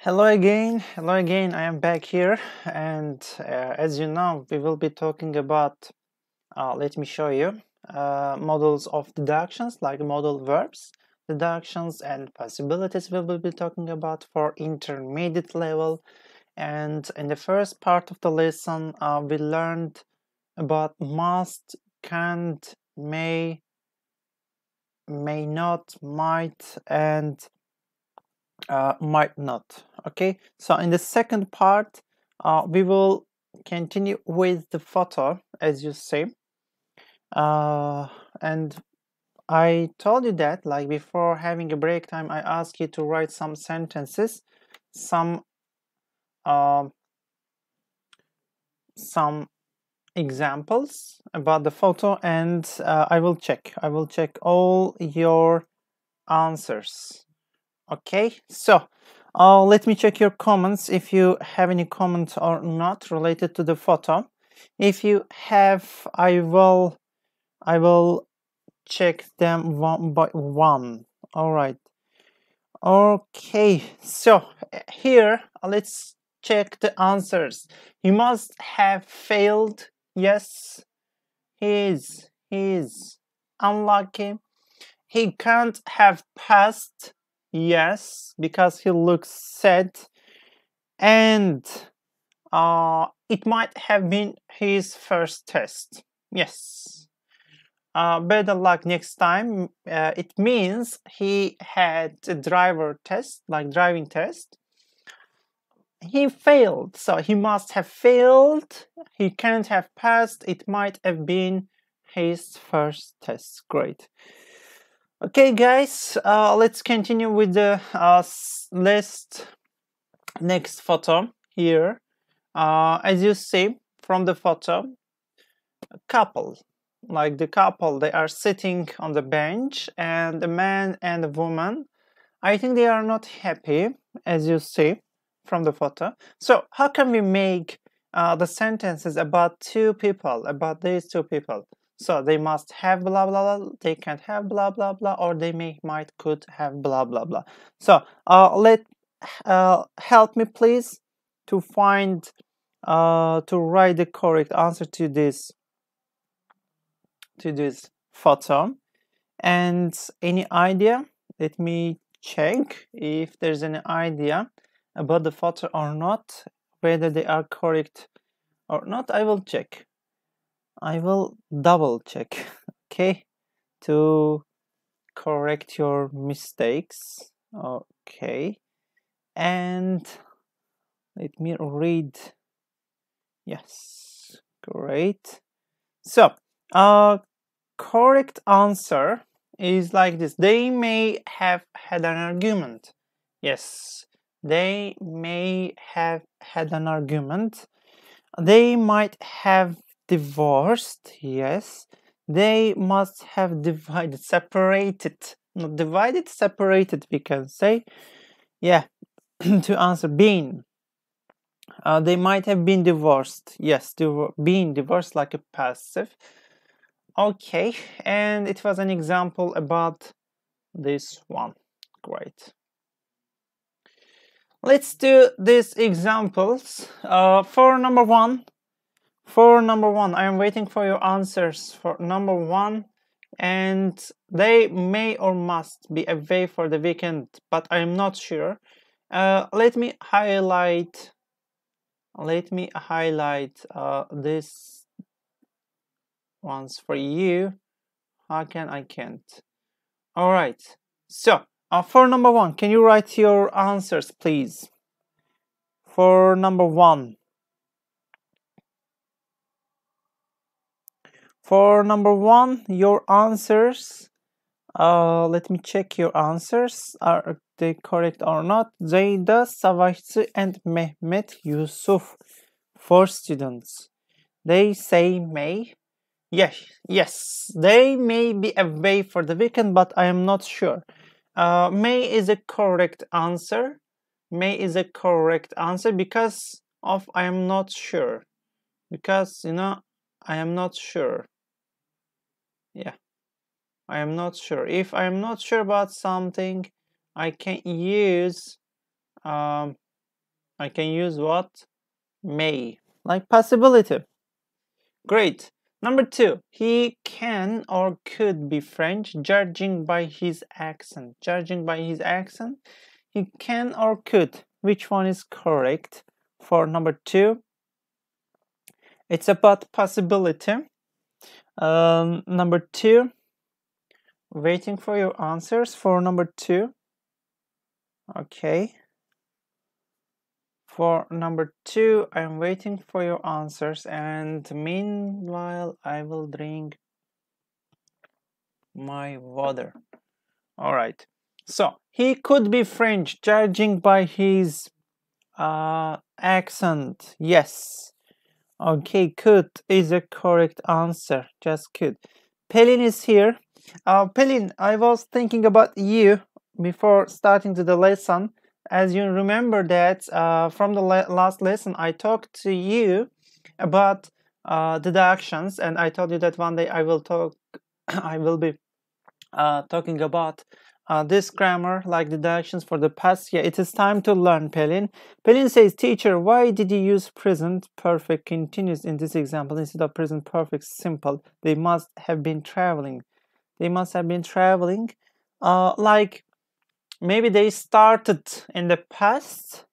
A: Hello again, I am back here, and as you know, we will be talking about, let me show you, models of deductions, like modal verbs, deductions, and possibilities we will be talking about for intermediate level. And in the first part of the lesson, we learned about must, can't, may not, might, and might not. Okay, so in the second part, we will continue with the photo, as you see. And I told you that, like, before having a break time, I asked you to write some sentences, some examples about the photo, and I will check all your answers. Okay, so let me check your comments if you have any comments or not related to the photo. If you have, I will check them one by one. All right. Okay, so here let's check the answers. He must have failed. Yes, he's unlucky. He can't have passed. Yes, because he looks sad. And it might have been his first test. Yes. Better luck next time. It means he had a driver test, like driving test. He failed, so he must have failed. He can't have passed. It might have been his first test. Great. Okay, guys, let's continue with the next photo here. As you see from the photo, a couple. Like the couple, they are sitting on the bench, and the man and the woman, I think they are not happy, as you see from the photo. So how can we make the sentences about two people, about these two people? So they must have blah blah blah, they can't have blah blah blah, or they could have blah blah blah. So help me please to find to write the correct answer to this photo. And any idea? Let me check if there's any idea about the photo or not, whether they are correct or not. I will check. I will double check, okay, to correct your mistakes. Okay, and let me read. Yes, great. So correct answer is like this. They may have had an argument. Yes, they may have had an argument. They might have divorced. Yes, they must have separated. Not divided, separated, we can say. Yeah, to answer been. They might have been divorced. Yes, being divorced, like a passive. Okay, and it was an example about this one. Great. Let's do these examples. For number one, I am waiting for your answers for number one. And they may or must be away for the weekend, but I am not sure. Let me highlight this ones for you. How can I can't? All right. So for number one, can you write your answers, please? For number one. For number one, your answers. Let me check your answers. Are they correct or not? Zeyda, Savaşçı, and Mehmet Yusuf. 4 students. They say may. Yes, they may be away for the weekend, but I am not sure. May is a correct answer. May is a correct answer because of I am not sure. Because, I am not sure. Yeah, I am not sure. If I am not sure about something, I can use what? May, like possibility. Great. Number 2, he can or could be French, judging by his accent. Judging by his accent, he can or could. Which one is correct for number 2? It's about possibility. Number 2, waiting for your answers for number 2. Okay. For number 2, I'm waiting for your answers, and meanwhile I will drink my water. All right. So he could be French, judging by his accent. Yes. Okay, could is a correct answer. Just could. Pelin is here. Pelin, I was thinking about you before starting to the lesson. As you remember that from the last lesson, I talked to you about deductions, and I told you that one day I will be talking about this grammar, like deductions for the past. Yeah, it is time to learn, Pelin. Pelin says, teacher, why did you use present perfect continuous in this example instead of present perfect simple? They must have been traveling. They must have been traveling. Like, maybe they started in the past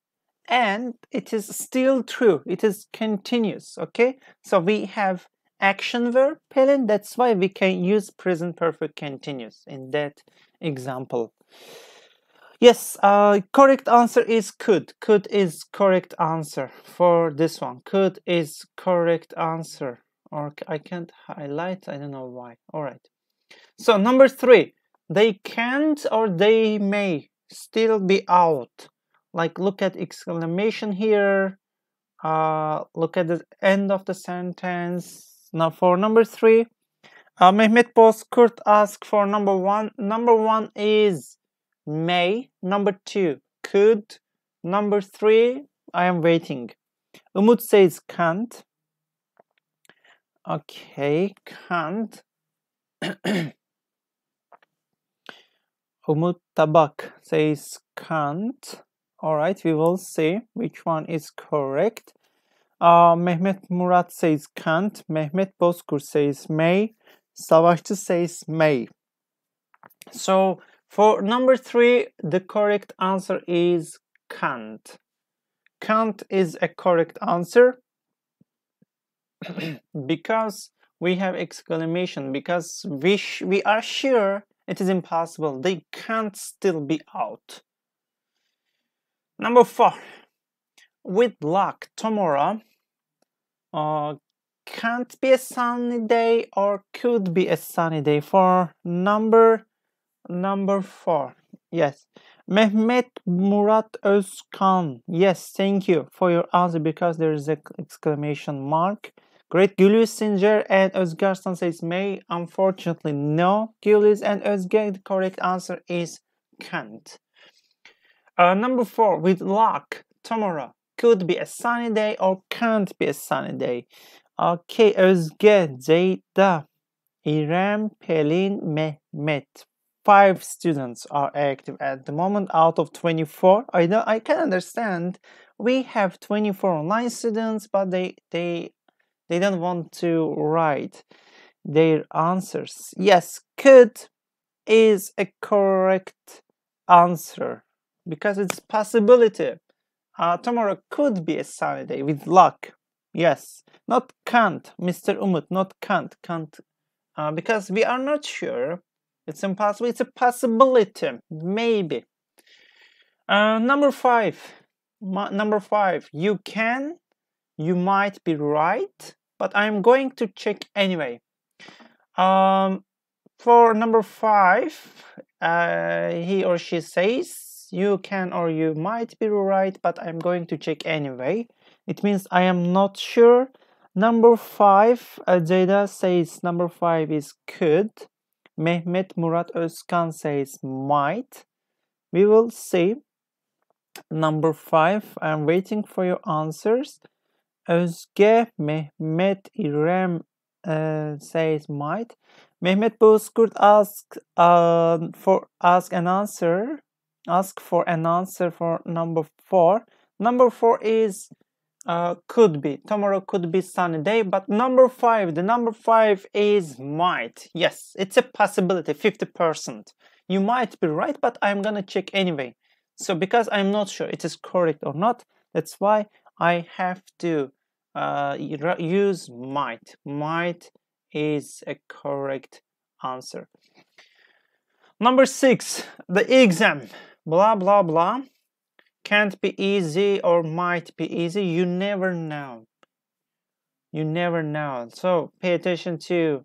A: and it is still true. It is continuous, okay? So we have action verb, Pelin. That's why we can use present perfect continuous in that example. Yes, correct answer is could. Could is correct answer for this one. Could is correct answer. Or I can't highlight, I don't know why. All right. So number 3. They can't or they may still be out. Like, look at exclamation here. Look at the end of the sentence. Now for number 3, Mehmet Bozkurt asked for number 1. Number 1 is may. Number 2, could. Number 3, I am waiting. Umut says can't. Okay, can't. Umut Tabak says can't. Alright, we will see which one is correct. Mehmet Murat says can't. Mehmet Bozkurt says may. Savaşçı says may. So for number 3, the correct answer is can't. Can't is a correct answer because we have exclamation, because we are sure it is impossible. They can't still be out. Number 4, with luck, tomorrow can't be a sunny day or could be a sunny day for number 4. Yes. Mehmet Murat Özkan. Yes, thank you for your answer because there is an exclamation mark. Great. Güliz Sincer and Özgarslan says may. Unfortunately, no. Güliz and Özge, the correct answer is can't. Number 4, with luck, tomorrow could be a sunny day or can't be a sunny day. Okay, Özge, Ceyda, İrem, Pelin, Mehmet. 5 students are active at the moment out of 24. I can understand we have 24 online students, but they don't want to write their answers. Yes, could is a correct answer because it's possibility. Tomorrow could be a sunny day with luck. Yes, not can't, Mr. Umut, not can't, because we are not sure. It's impossible. It's a possibility, maybe. Number 5. Number 5. You can, you might be right, but I'm going to check anyway. For number 5, he or she says you can or you might be right, but I'm going to check anyway. It means I am not sure. Number 5, Ceyda says number 5 is could. Mehmet Murat Özkan says might. We will see. Number 5, I'm waiting for your answers. Özge, Mehmet, İrem says might. Mehmet Bozkurt ask for an answer for number 4. Number 4 is Could be. Tomorrow could be sunny day. But number 5, the number 5 is might. Yes, it's a possibility, 50%. You might be right, but I'm gonna check anyway. So because I'm not sure it is correct or not, that's why I have to use might. Might is a correct answer. Number 6, the exam. Blah, blah, blah. Can't be easy or might be easy. You never know. You never know. So pay attention to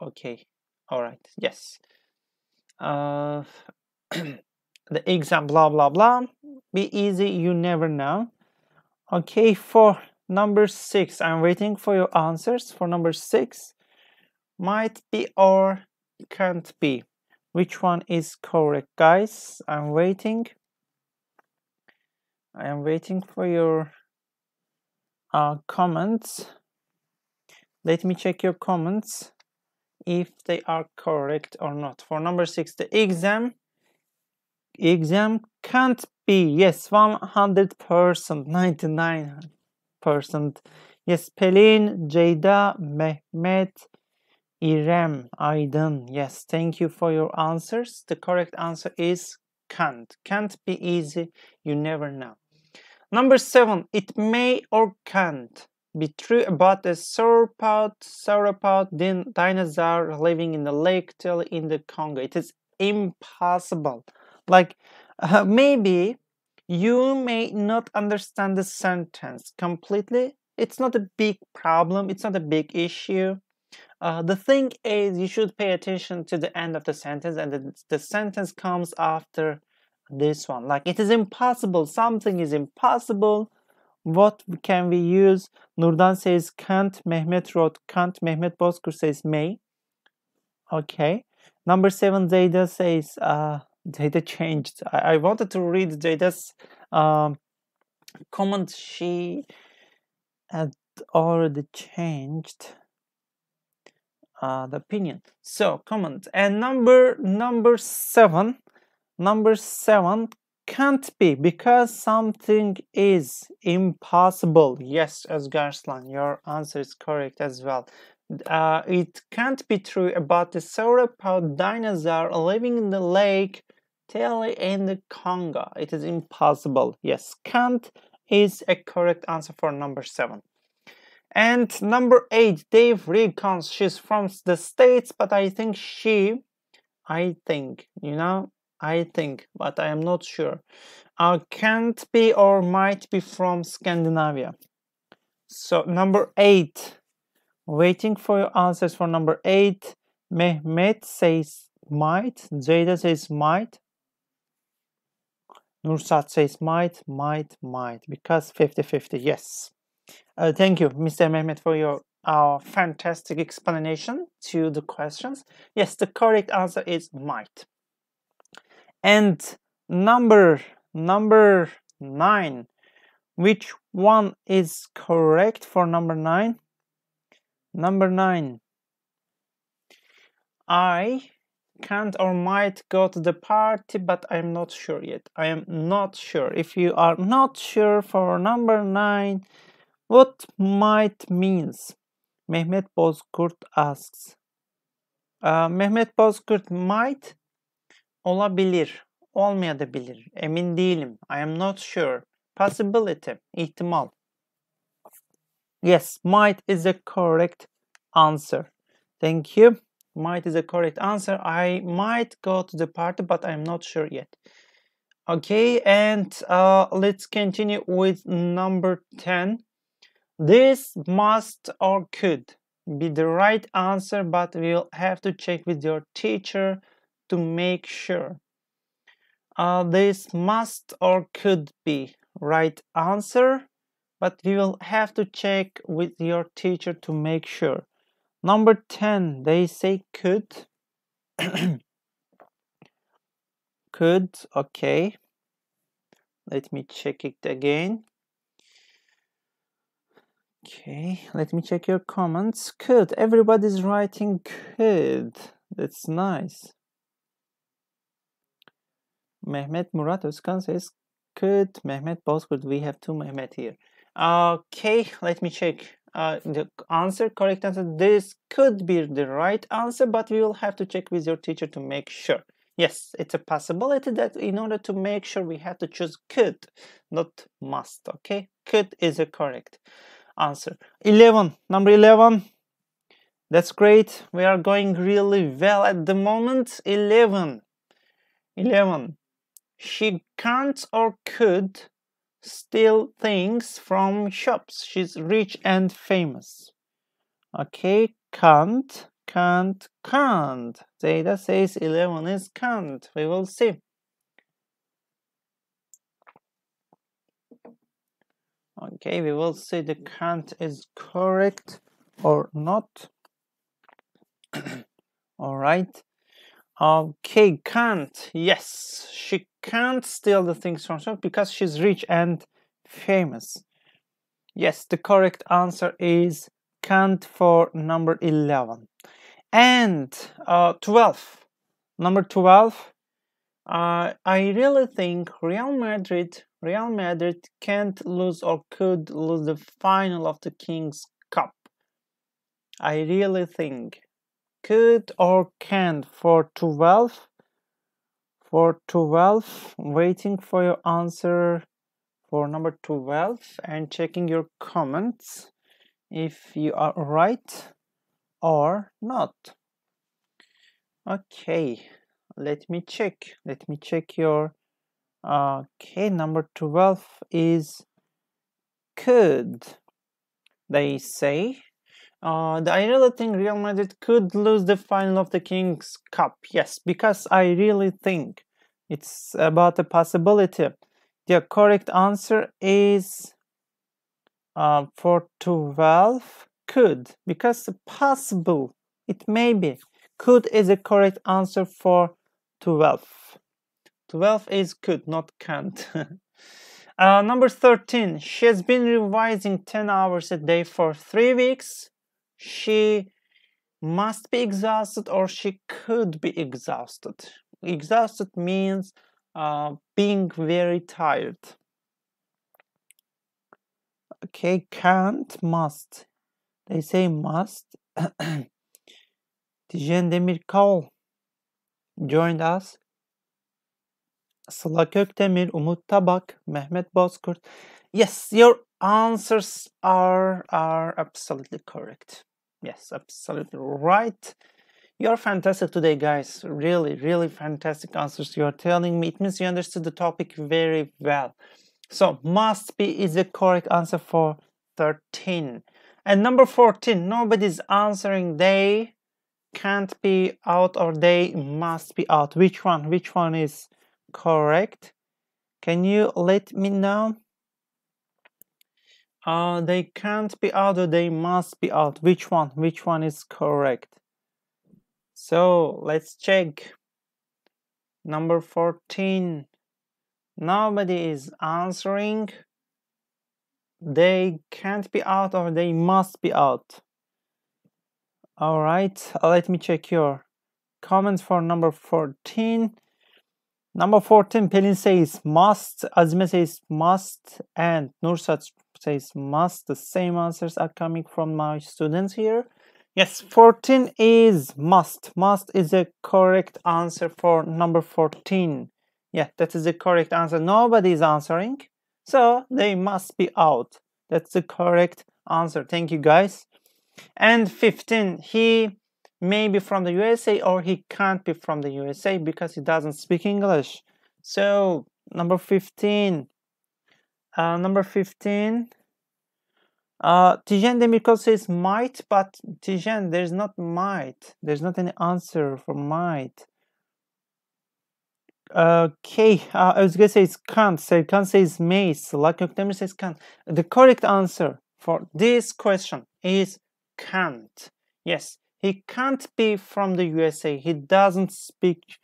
A: okay. All right. Yes. The exam, blah, blah, blah. Be easy. You never know. Okay. For number 6, I'm waiting for your answers. For number 6, might be or can't be. Which one is correct, guys? I'm waiting. I am waiting for your comments. Let me check your comments if they are correct or not. For number 6, the exam can't be. Yes, 100%, 99%. Yes, Pelin, Ceyda, Mehmet, İrem, Aydın. Yes, thank you for your answers. The correct answer is can't. Can't be easy. You never know. Number 7, it may or can't be true about a sauropod dinosaur living in the lake till in the Congo. It is impossible. Like maybe you may not understand the sentence completely. It's not a big problem. It's not a big issue. The thing is, you should pay attention to the end of the sentence, and the sentence comes after this one. Like, it is impossible. Something is impossible. What can we use? Nurdan says can't. Mehmet wrote can't. Mehmet Bozkurt says may. Okay. Number 7, Zeyda says Zeyda changed. I wanted to read Zeyda's comment. She had already changed the opinion. So comment. And number 7 can't be because something is impossible. Yes, Özgarslan, your answer is correct as well. It can't be true about the sauropod dinosaur living in the lake Tele in the Congo. It is impossible. Yes, can't is a correct answer for number 7. And number 8, Dave recons. She's from the States, but I think, but I am not sure. Can't be or might be from Scandinavia. So number 8, waiting for your answers for number 8. Mehmet says might. Ceyda says might. Nursat says might, because 50-50, yes. Thank you, Mr. Mehmet, for your fantastic explanation to the questions. Yes, the correct answer is might. And number 9, which one is correct for number 9? Number 9, I can't or might go to the party, but I'm not sure yet. I am not sure. If you are not sure for number 9, what might means? Mehmet Bozkurt asks. Mehmet Bozkurt, might olabilir, olmayabilir. Emin değilim. I am not sure. Possibility, ihtimal. Yes, might is the correct answer. Thank you. Might is a correct answer. I might go to the party, but I'm not sure yet. Okay, and let's continue with number 10. This must or could be the right answer, but we'll have to check with your teacher to make sure. This must or could be right answer, but we will have to check with your teacher to make sure. Number 10, they say could. Could, okay. Let me check it again. Okay, let me check your comments. Could, everybody's writing could. That's nice. Mehmet Murat Özkan says Could. Mehmet Bozkurt. We have two Mehmet here. Okay, let me check. The answer, correct answer. This could be the right answer, but we will have to check with your teacher to make sure. Yes, it's a possibility that in order to make sure we have to choose could, not must. Okay, could is a correct answer. 11, number 11. That's great. We are going really well at the moment. 11. She can't or could steal things from shops. She's rich and famous. Okay, can't. Zeyda says 11 is can't. We will see. Okay, we will see the can't is correct or not. All right. Okay, can't. Yes, she can't steal the things from shop because she's rich and famous. Yes, the correct answer is can't for number 11. And 12. Number 12. I really think Real Madrid can't lose or could lose the final of the King's Cup. I really think. Could or can't for 12. For 12, waiting for your answer for number 12 and checking your comments if you are right or not. Okay, let me check your okay, number 12 is could. They say I really think Real Madrid could lose the final of the King's Cup. Yes, because I really think it's about a possibility. The correct answer is for 12 could, because possible, it may be. Could is a correct answer for 12. 12 is could, not can't. Number 13. She has been revising 10 hours a day for 3 weeks. She must be exhausted or she could be exhausted. Exhausted means being very tired. Okay, can't, must. They say must. Tijen Demirkol joined us. Sıla Kökdemir, Umut Tabak, Mehmet Bozkurt. Yes, your answers are absolutely correct. Yes, absolutely right. You're fantastic today, guys. Really fantastic answers you are telling me. It means you understood the topic very well. So, must be is the correct answer for 13. And number 14, nobody's answering. They can't be out or they must be out. Which one is correct? Can you let me know? They can't be out or they must be out. Which one is correct? So let's check. Number 14. Nobody is answering. They can't be out or they must be out. All right, let me check your comments for number 14. Number 14, Pelin says must, Azime says must, and Nursat says must. The same answers are coming from my students here. Yes, 14 is must. Must is the correct answer for number 14. Yeah, that is the correct answer. Nobody is answering, so they must be out. That's the correct answer. Thank you, guys. And 15, he may be from the USA or he can't be from the USA because he doesn't speak English. So number 15. Tijen Demirkol says might, but Tijen, there's not might. There's not any answer for might. Okay, Özge says can't. Serkan says may. Sıla Kökdemir says can't. The correct answer for this question is can't. Yes, he can't be from the USA. He doesn't speak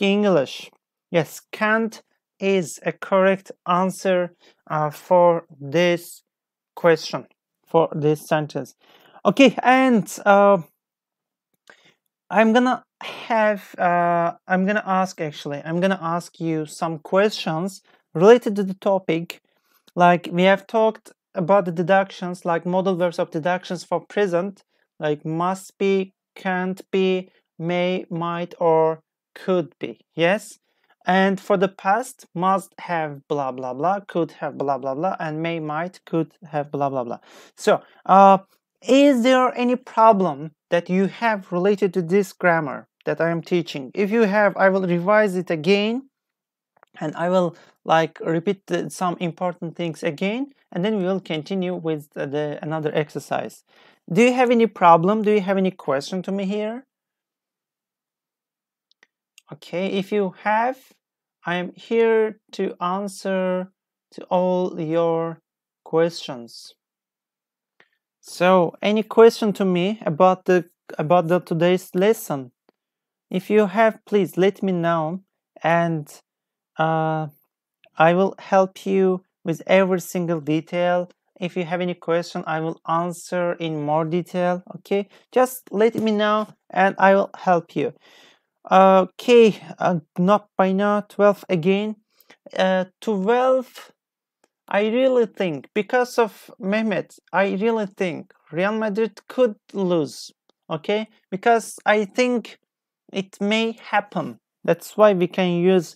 A: English. Yes, can't is a correct answer for this question, for this sentence. Okay, and I'm gonna ask you some questions related to the topic, like we have talked about the deductions, like modal verbs of deductions for present, like must be, can't be, may, might, or could be. Yes. And for the past, must have blah blah blah, could have blah blah blah, and may, might, could have blah blah blah. So is there any problem that you have related to this grammar that I am teaching? If you have, I will revise it again, and I will like repeat some important things again, and then we will continue with another exercise. Do you have any problem? Do you have any question to me here? Okay, if you have, I am here to answer to all your questions. So, any question to me about the today's lesson? If you have, please let me know, and I will help you with every single detail. If you have any question, I will answer in more detail. Okay, just let me know, and I will help you. Okay, not by now, 12 again. 12, I really think, because of Mehmet, I really think Real Madrid could lose. Okay, because I think it may happen. That's why we can use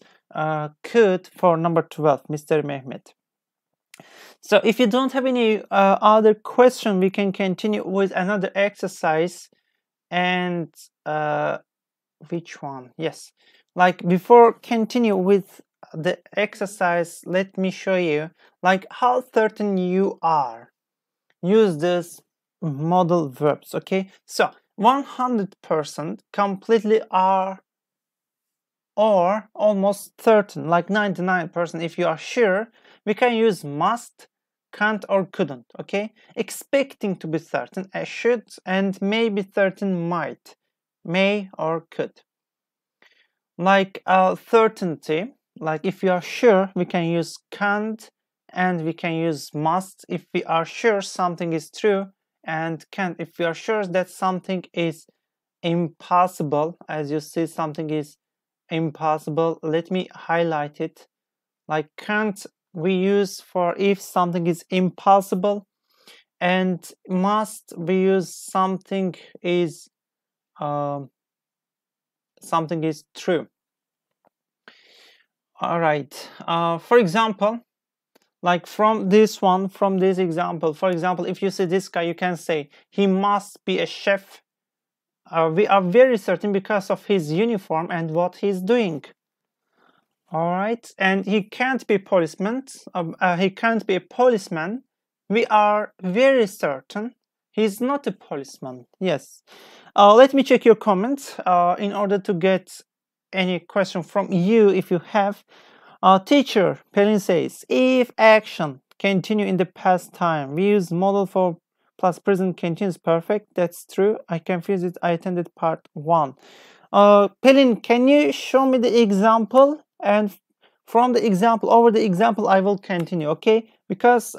A: could for number 12, Mr. Mehmet. So if you don't have any other question, we can continue with another exercise. And which one? Yes, like before continue with the exercise, let me show you like how certain you are. Use this modal verbs. Okay, so 100% completely are, or almost certain, like 99%. If you are sure, we can use must, can't, or couldn't. Okay, expecting to be certain, should, and maybe certain, might, may, or could. Like certainty, like if you are sure, we can use can't, and we can use must if we are sure something is true, and can't if we are sure that something is impossible. As you see, something is impossible. Let me highlight it. Like can't we use for if something is impossible, and must we use something is true. All right, for example, like from this example, for example, if you see this guy, you can say he must be a chef. We are very certain because of his uniform and what he's doing. All right, and he can't be policeman. He can't be a policeman. We are very certain he's not a policeman. Yes. Let me check your comments in order to get any question from you if you have. Teacher, Pelin says, if action continue in the past time, we use modal for plus present continuous perfect. That's true. I confused it. I attended part 1. Pelin, can you show me the example? And from the example, over the example, I will continue, okay? Because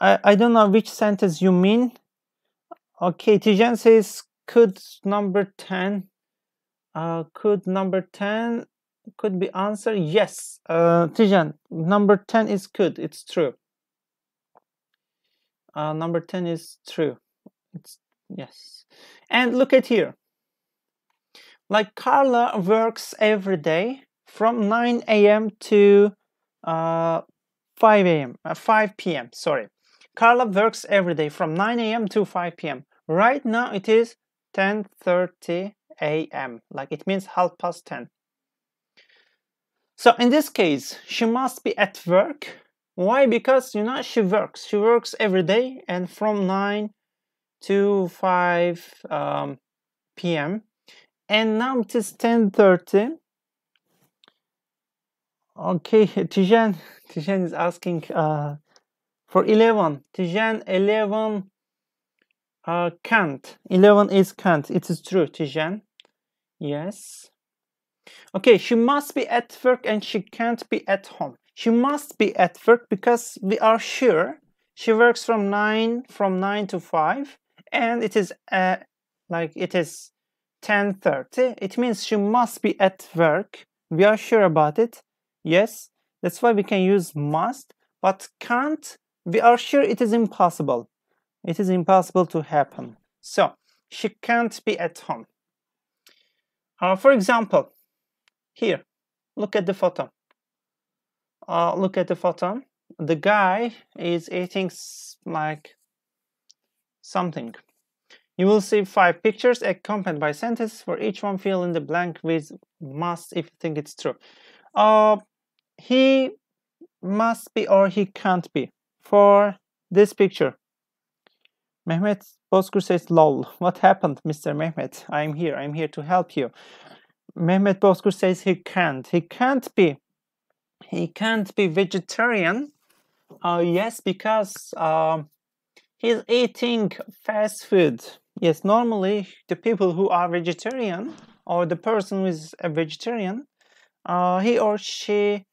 A: I don't know which sentence you mean. Okay, Tijan says, could number 10. Could number 10 could be answer? Yes, Tijan, number 10 is could. It's true. Number 10 is true. It's yes. And look at here. Like Carla works every day from 9 a.m. to 5 p.m. Sorry. Carla works every day from 9 a.m. to 5 p.m. Right now it is 10:30 a.m. Like it means 10:30. So in this case, she must be at work. Why? Because you know she works every day, and from 9 to 5 p.m. and now it is 10:30. Okay, Tijan is asking for 11. Tijan, 11 can't. 11 is can't. It is true, Tijan. Yes. Okay, she must be at work and she can't be at home. She must be at work because we are sure she works from 9 to 5, and it is like it is 10:30. It means she must be at work. We are sure about it. Yes. That's why we can use must, but can't. We are sure it is impossible. It is impossible to happen. So she can't be at home. For example, here, look at the photo. Look at the photo. The guy is eating like something. You will see 5 pictures accompanied by sentences. For each one, fill in the blank with must if you think it's true. He must be or he can't be. For this picture, Mehmet Bozkurt says, lol. What happened, Mr. Mehmet? I'm here to help you. Mehmet Bozkurt says he can't. He can't be vegetarian. Yes, because he's eating fast food. Yes, normally the people who are vegetarian or the person who is a vegetarian, he or she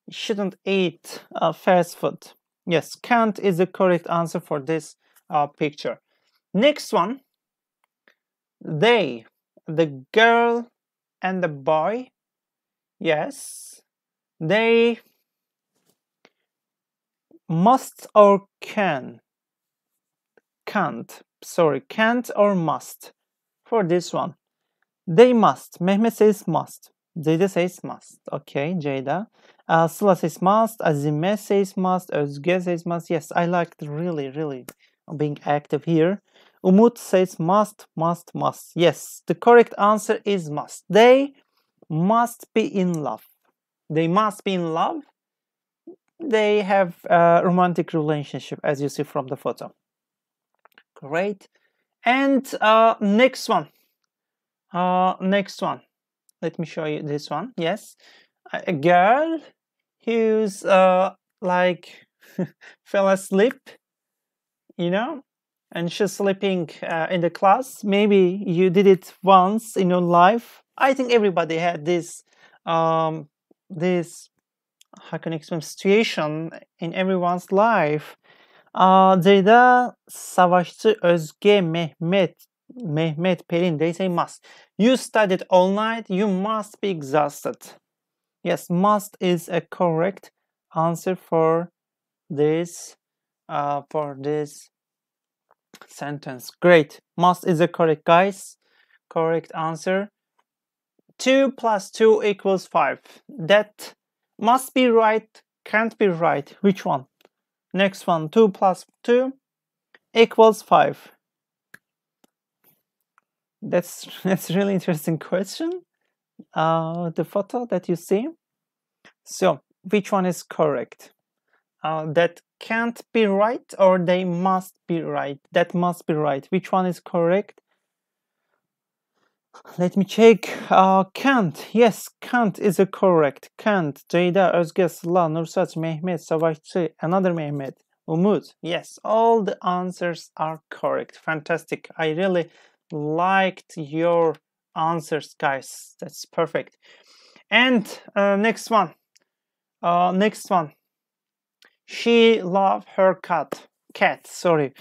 A: shouldn't eat fast food. Yes, can't is the correct answer for this picture. Next one, they, the girl and the boy. Yes, they must or can't or must. For this one, they must. Mehmet says must. Ceyda says must. Okay, Ceyda. Sıla says must. Azime says must. Özge says must. Yes, I like really being active here. Umut says must. Yes, the correct answer is must. They must be in love. They must be in love. They have a romantic relationship, as you see from the photo. Great. And next one. Let me show you this one. Yes, a girl who's like fell asleep, and she's sleeping in the class. Maybe you did it once in your life. I think everybody had this how can I explain, situation in everyone's life. Ceyda, Savaşçı, Özge, Mehmet, Pelin, they say must. You studied all night, you must be exhausted. Yes, must is a correct answer for this sentence. Great, must is a correct, guys. Correct answer. 2 + 2 = 5. That must be right, can't be right. Which one? Next one, 2 + 2 = 5. That's really interesting question. The photo that you see. So, which one is correct? That can't be right or they must be right? That must be right. Which one is correct? Let me check. Can't. Yes, can't is a correct. Can't. Ceyda, Özge, Sıla, Nursat, Mehmet, Savaşçı, another Mehmet, Umut. Yes, all the answers are correct. Fantastic. I really liked your answers, guys. That's perfect. And next one. She loved her cat. Sorry.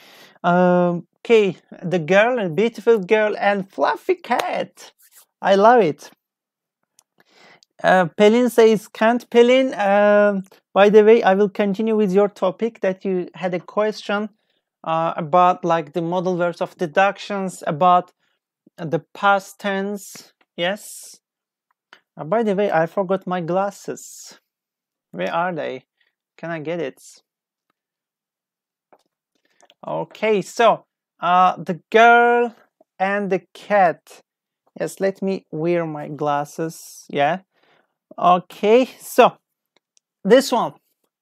A: Okay, the girl, a beautiful girl and fluffy cat. I love it. Pelin says can't. Pelin, by the way, I will continue with your topic that you had a question about, like the modal verbs of deductions, about the past tense. Yes. By the way, I forgot my glasses. Where are they? Can I get it? Okay, so the girl and the cat. Yes, let me wear my glasses. Yeah. Okay, so this one.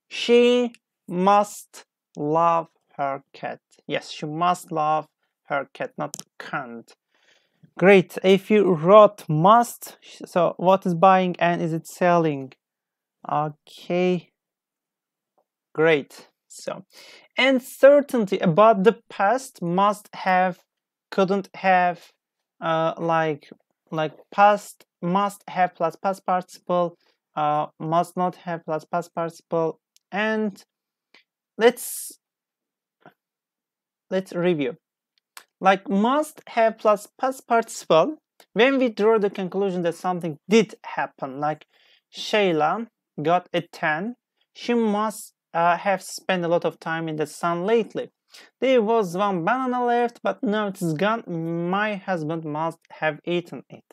A: She must love her cat. Yes, she must love her cat, not can't. Great. If you wrote must, so what is buying and is it selling? Okay. Great. So, and certainty about the past, must have, couldn't have, like past must have plus past participle, must not have plus past participle, and let's review. Like must have plus past participle when we draw the conclusion that something did happen, like Shayla got a tan. She must have spent a lot of time in the sun lately. There was one banana left, but now it's gone. My husband must have eaten it.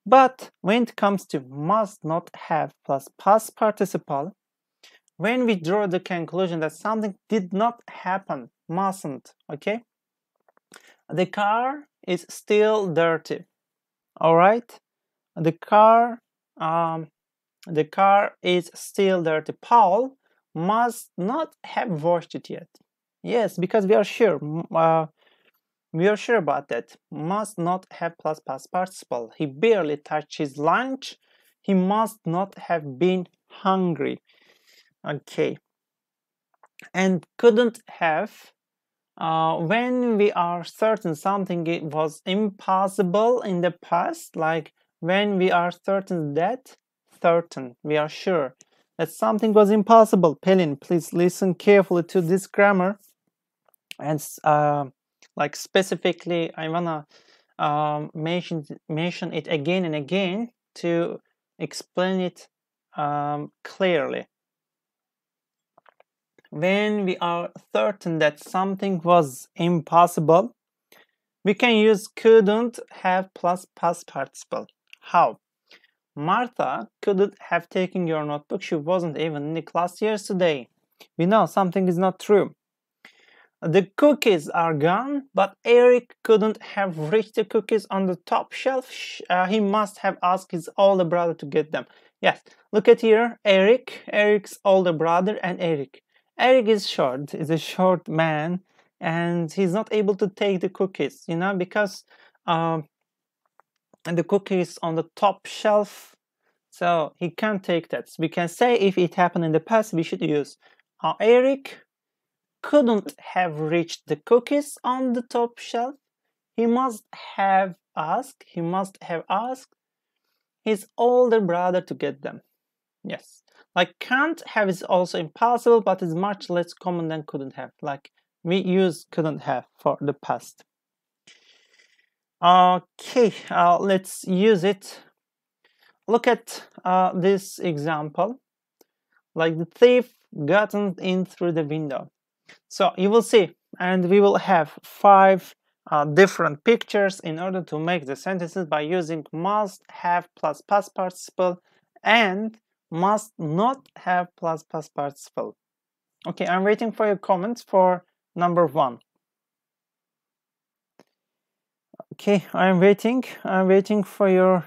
A: But when it comes to must not have plus past participle, when we draw the conclusion that something did not happen, mustn't, okay? The car is still dirty. All right? The car is still dirty. Paul must not have washed it yet. Yes, because we are sure. We are sure about that. Must not have plus past participle. He barely touched his lunch. He must not have been hungry. Okay. And couldn't have. When we are certain something was impossible in the past, like when we are certain, we are sure that something was impossible. Pelin, please listen carefully to this grammar. And like specifically, I wanna mention it again and again to explain it clearly. When we are certain that something was impossible, we can use couldn't have plus past participle. How? Martha couldn't have taken your notebook. She wasn't even in the class yesterday. We know something is not true. The cookies are gone, but Eric couldn't have reached the cookies on the top shelf. He must have asked his older brother to get them. Yes, look at here. Eric's older brother, and Eric. Eric is short, is a short man, and he's not able to take the cookies, you know, because the cookies on the top shelf, so he can't take that. So we can say if it happened in the past, we should use Eric couldn't have reached the cookies on the top shelf. He must have asked his older brother to get them. Yes. Like can't have is also impossible, but is much less common than couldn't have. Like we use couldn't have for the past. Okay, let's use it. Look at this example. Like the thief gotten in through the window. So you will see, and we will have 5 different pictures in order to make the sentences by using must have plus past participle and must not have plus past participle. Okay, I'm waiting for your comments for number 1. Okay, I'm waiting for your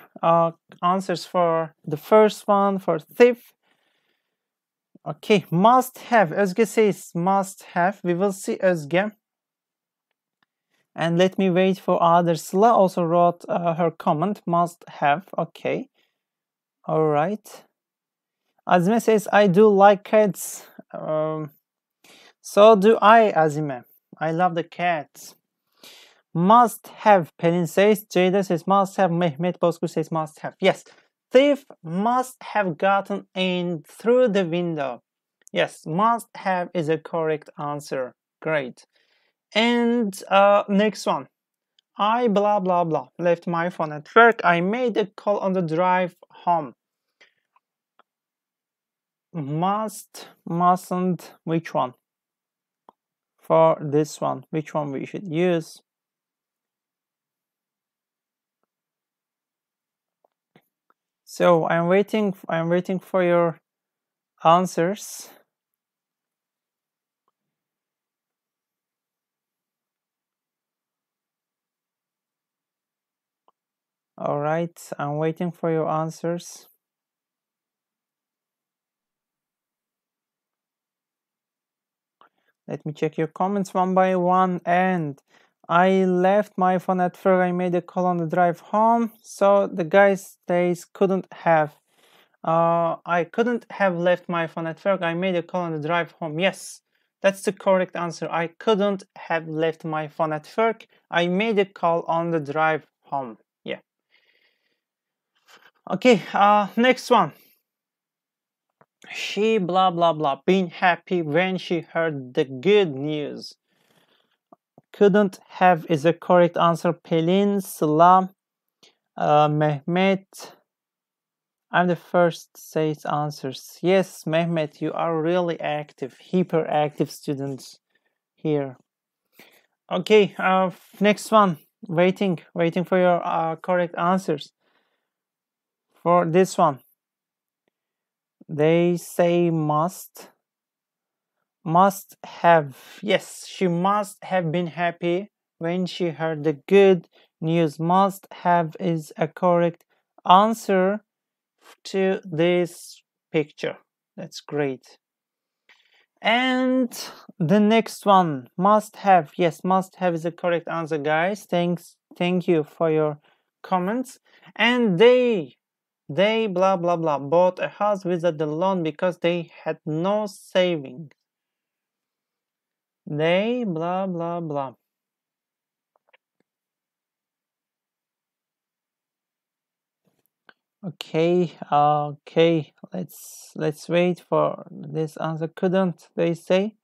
A: answers for the first one, for thief. Okay, must have. Özge says must have. We will see Özge. And let me wait for others. Sıla also wrote her comment. Must have. Okay. All right. Azime says I do like cats. So do I, Azime. I love the cats. Must have. Pelin says. Jada says must have. Mehmet Bozkurt says must have. Yes. Thief must have gotten in through the window. Yes, must have is a correct answer. Great. And next one. I blah blah blah left my phone at work. I made a call on the drive home. Must, mustn't, which one? For this one, which one we should use? So I'm waiting for your answers. All right, I'm waiting for your answers. Let me check your comments one by one. And I left my phone at work. I made a call on the drive home. So the guy says couldn't have. I couldn't have left my phone at work. I made a call on the drive home. Yes, that's the correct answer. I couldn't have left my phone at work. I made a call on the drive home. Yeah. Okay, next one. She blah blah blah been happy when she heard the good news. Couldn't have is a correct answer. Pelin, Sıla, Mehmet, I'm the first says answers. Yes, Mehmet, you are really active, hyperactive students here. Okay, next one. Waiting for your correct answers. For this one, they say must have. Yes, she must have been happy when she heard the good news. Must have is a correct answer to this picture. That's great. And the next one, must have. Yes, must have is the correct answer, guys. Thank you for your comments. And they blah blah blah bought a house without the loan because they had no savings. They blah blah blah. Okay, let's wait for this answer. Couldn't they say?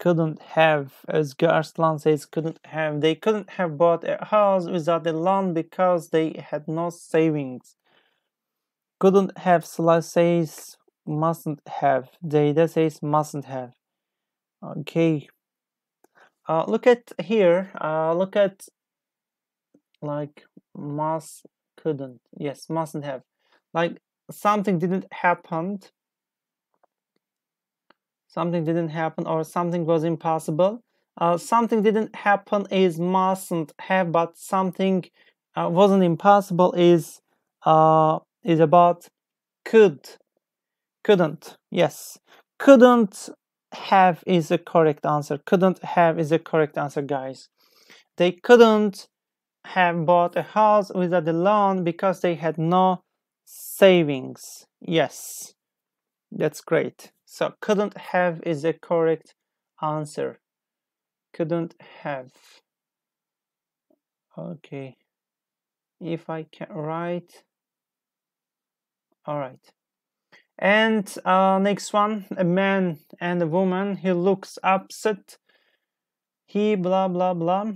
A: Couldn't have, as Arslan says, couldn't have. They couldn't have bought a house without a loan because they had no savings. Couldn't have, Sıla says mustn't have. Zeyda says mustn't have. Okay. Look at here. Look at like must, couldn't. Yes, mustn't have. Like something didn't happen. Something didn't happen, or something was impossible. Something didn't happen is mustn't have, but something wasn't impossible is about couldn't. Yes, couldn't have is the correct answer. Couldn't have is the correct answer, guys. They couldn't have bought a house without a loan because they had no savings. Yes, that's great. So couldn't have is the correct answer. Couldn't have. Okay. If I can write. All right. And next one, a man and a woman. He looks upset. He blah blah blah.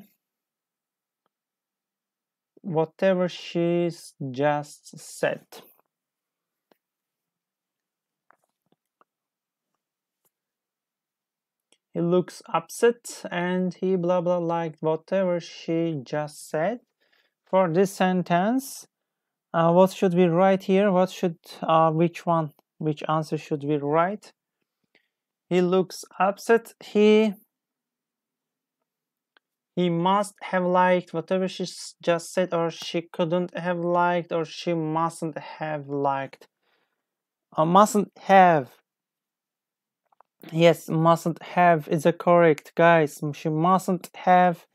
A: Whatever she's just said. He looks upset and he blah blah like whatever she just said. For this sentence, what should we write here? What should which answer should we write? He looks upset. He must have liked whatever she just said, or she couldn't have liked, or she mustn't have liked. Mustn't have. Yes, mustn't have is a correct, guys. She mustn't have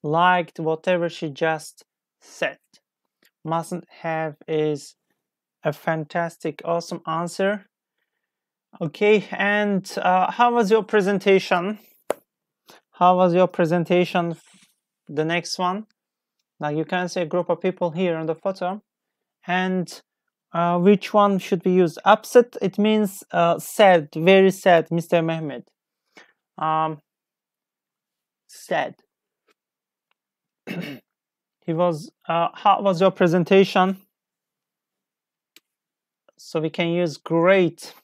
A: liked whatever she just said. Mustn't have is a fantastic, awesome answer. Okay, and how was your presentation? How was your presentation? The next one, like you can see a group of people here on the photo, and which one should be used? Upset, it means sad, very sad, Mr. Mehmet. Sad. He was. How was your presentation? So we can use great.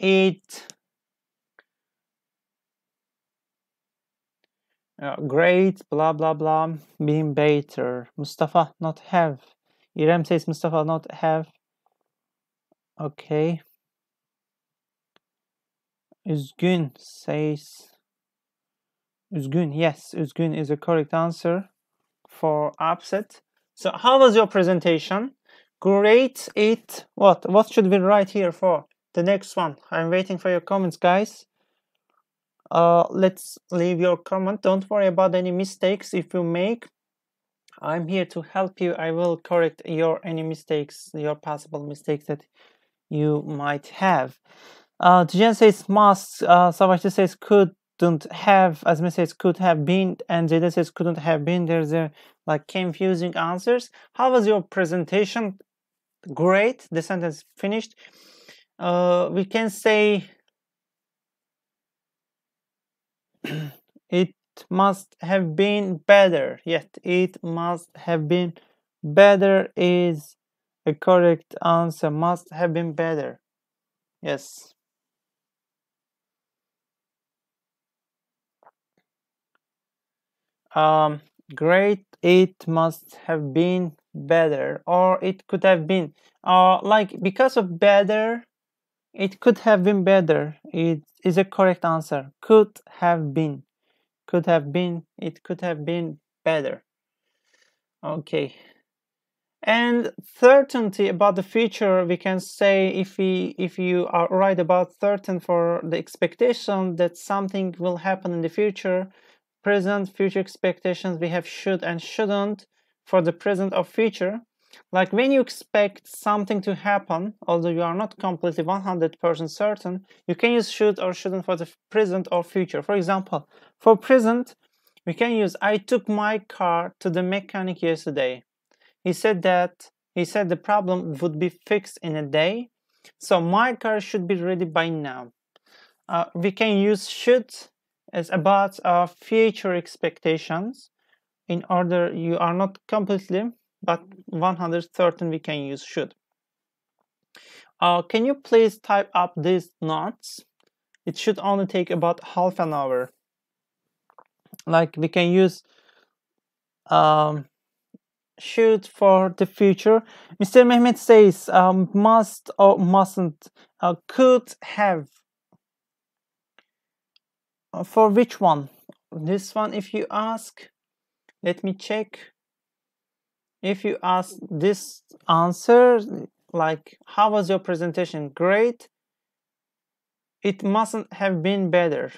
A: It. Great, blah blah blah, being better. Mustafa, not have. İrem says Mustafa, not have. Okay. Üzgün says üzgün. Yes, üzgün is a correct answer for upset. So how was your presentation? Great. It. What should we write here for the next one? I'm waiting for your comments, guys. Let's leave your comment. Don't worry about any mistakes if you make. I'm here to help you. I will correct any mistakes, your possible mistakes that you might have. Tijen says must. Savaşçı says couldn't have. Azmi says could have been, and Jada says couldn't have been. There's a like confusing answers. How was your presentation? Great. The sentence finished. We can say must have been better. Yet it must have been better is a correct answer. Must have been better. Yes. Great. It must have been better, or it could have been. Like because of better, it could have been better. It is a correct answer. Could have been. Could have been. It could have been better. Okay. And certainty about the future, we can say if you are right about certain for the expectation that something will happen in the future. Present, future expectations, we have should and shouldn't for the present or future. Like when you expect something to happen, although you are not completely 100% certain, you can use should or shouldn't for the present or future. For example, for present, we can use I took my car to the mechanic yesterday. He said the problem would be fixed in a day, so my car should be ready by now. We can use should as about future expectations. In order you are not completely but 100 certain, we can use should. Can you please type up these notes? It should only take about half an hour. Like we can use should for the future. Mr. Mehmet says must or mustn't. Could have. For which one? This one, if you ask, let me check. If you ask this answer, like how was your presentation? Great. It mustn't have been better.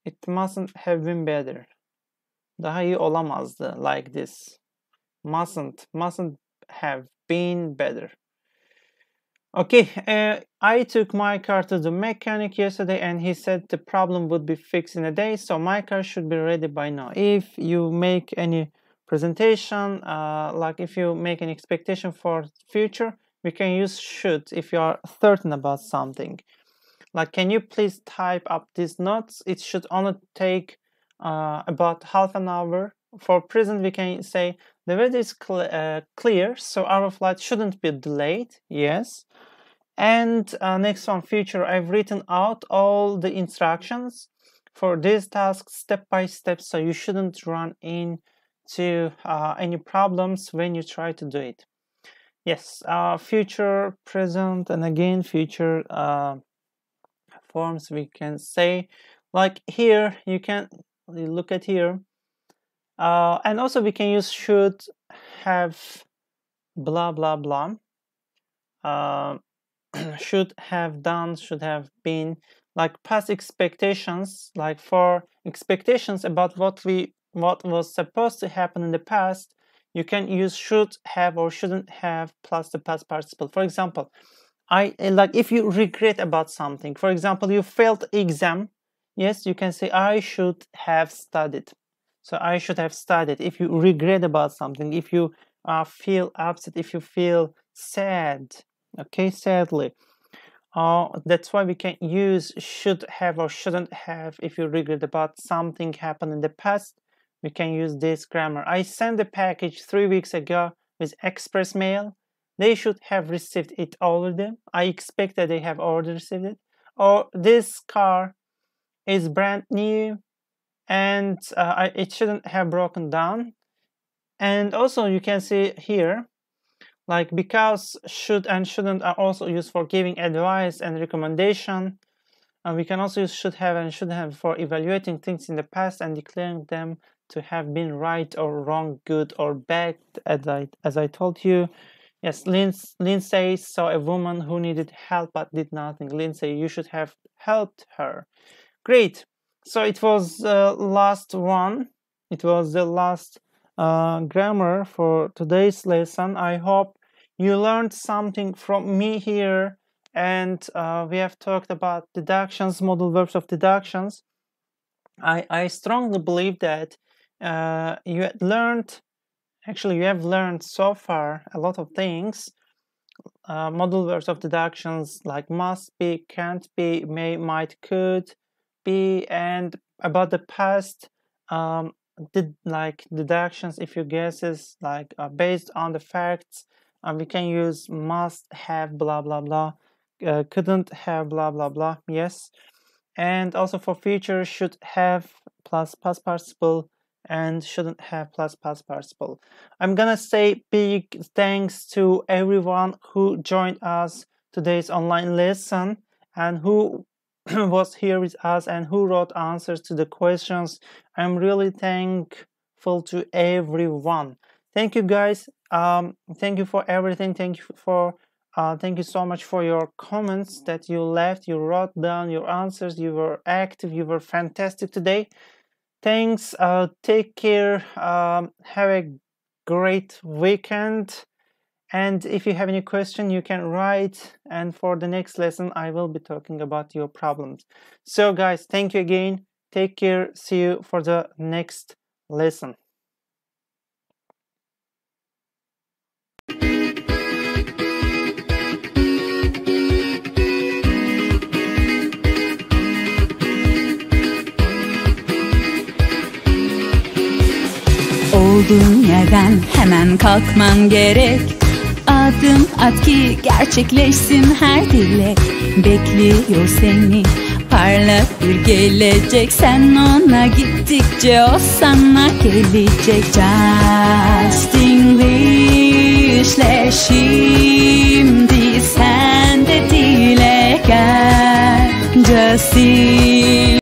A: It mustn't have been better. Daha iyi olamazdı, like this. Mustn't have been better. Okay, I took my car to the mechanic yesterday and he said the problem would be fixed in a day, so my car should be ready by now. If you make any presentation, like if you make an expectation for future, we can use should if you are certain about something. Like, can you please type up these notes? It should only take about half an hour. For present, we can say the weather is clear, so our flight shouldn't be delayed. Yes. And next one, future. I've written out all the instructions for this task step by step, so you shouldn't run into any problems when you try to do it. Yes. Future, present, and again future forms we can say. Like here, you can look at here. And also we can use should have blah blah blah. Should have done, should have been, like past expectations, like for expectations about what was supposed to happen in the past, you can use should have or shouldn't have plus the past participle. For example, like if you regret about something, for example, you failed exam, yes, you can say I should have studied. So I should have studied. If you regret about something, if you feel upset, if you feel sad, okay, sadly, that's why we can use should have or shouldn't have. If you regret about something happened in the past, we can use this grammar. I sent the package 3 weeks ago with express mail. They should have received it already. I expect that they have already received it. Or this car is brand new and it shouldn't have broken down. And also you can see here, like because should and shouldn't are also used for giving advice and recommendation. We can also use should have and should have for evaluating things in the past and declaring them to have been right or wrong, good or bad, as I told you. Yes, Lindsay saw a woman who needed help but did nothing. Lindsay, you should have helped her. Great. So it was the last one. It was the last grammar for today's lesson. I hope you learned something from me here, and we have talked about deductions, modal verbs of deductions. I strongly believe that you have learned so far a lot of things. Modal verbs of deductions like must be, can't be, may, might, could be, and about the past like deductions, if your guesses like based on the facts, we can use must have blah blah blah, couldn't have blah blah blah. Yes. And also for future, should have plus past participle and shouldn't have plus past participle. I'm gonna say big thanks to everyone who joined us today's online lesson and who was here with us and who wrote answers to the questions. I'm really thankful to everyone. Thank you guys. Thank you for everything. Thank you so much for your comments that you left. You wrote down your answers. You were active. You were fantastic today. Thanks. Take care. Have a great weekend. And if you have any question, you can write. And for the next lesson, I will be talking about your problems. So guys, thank you again. Take care. See you for the next lesson.
B: Olduğun yerden hemen kalkman gerek. Adım at ki gerçekleşsin her dilek. Bekliyor seni parlak bir gelecek. Sen ona gittikçe o sana gelecek. Justenglish'le şimdi sen de dile gel. Justenglish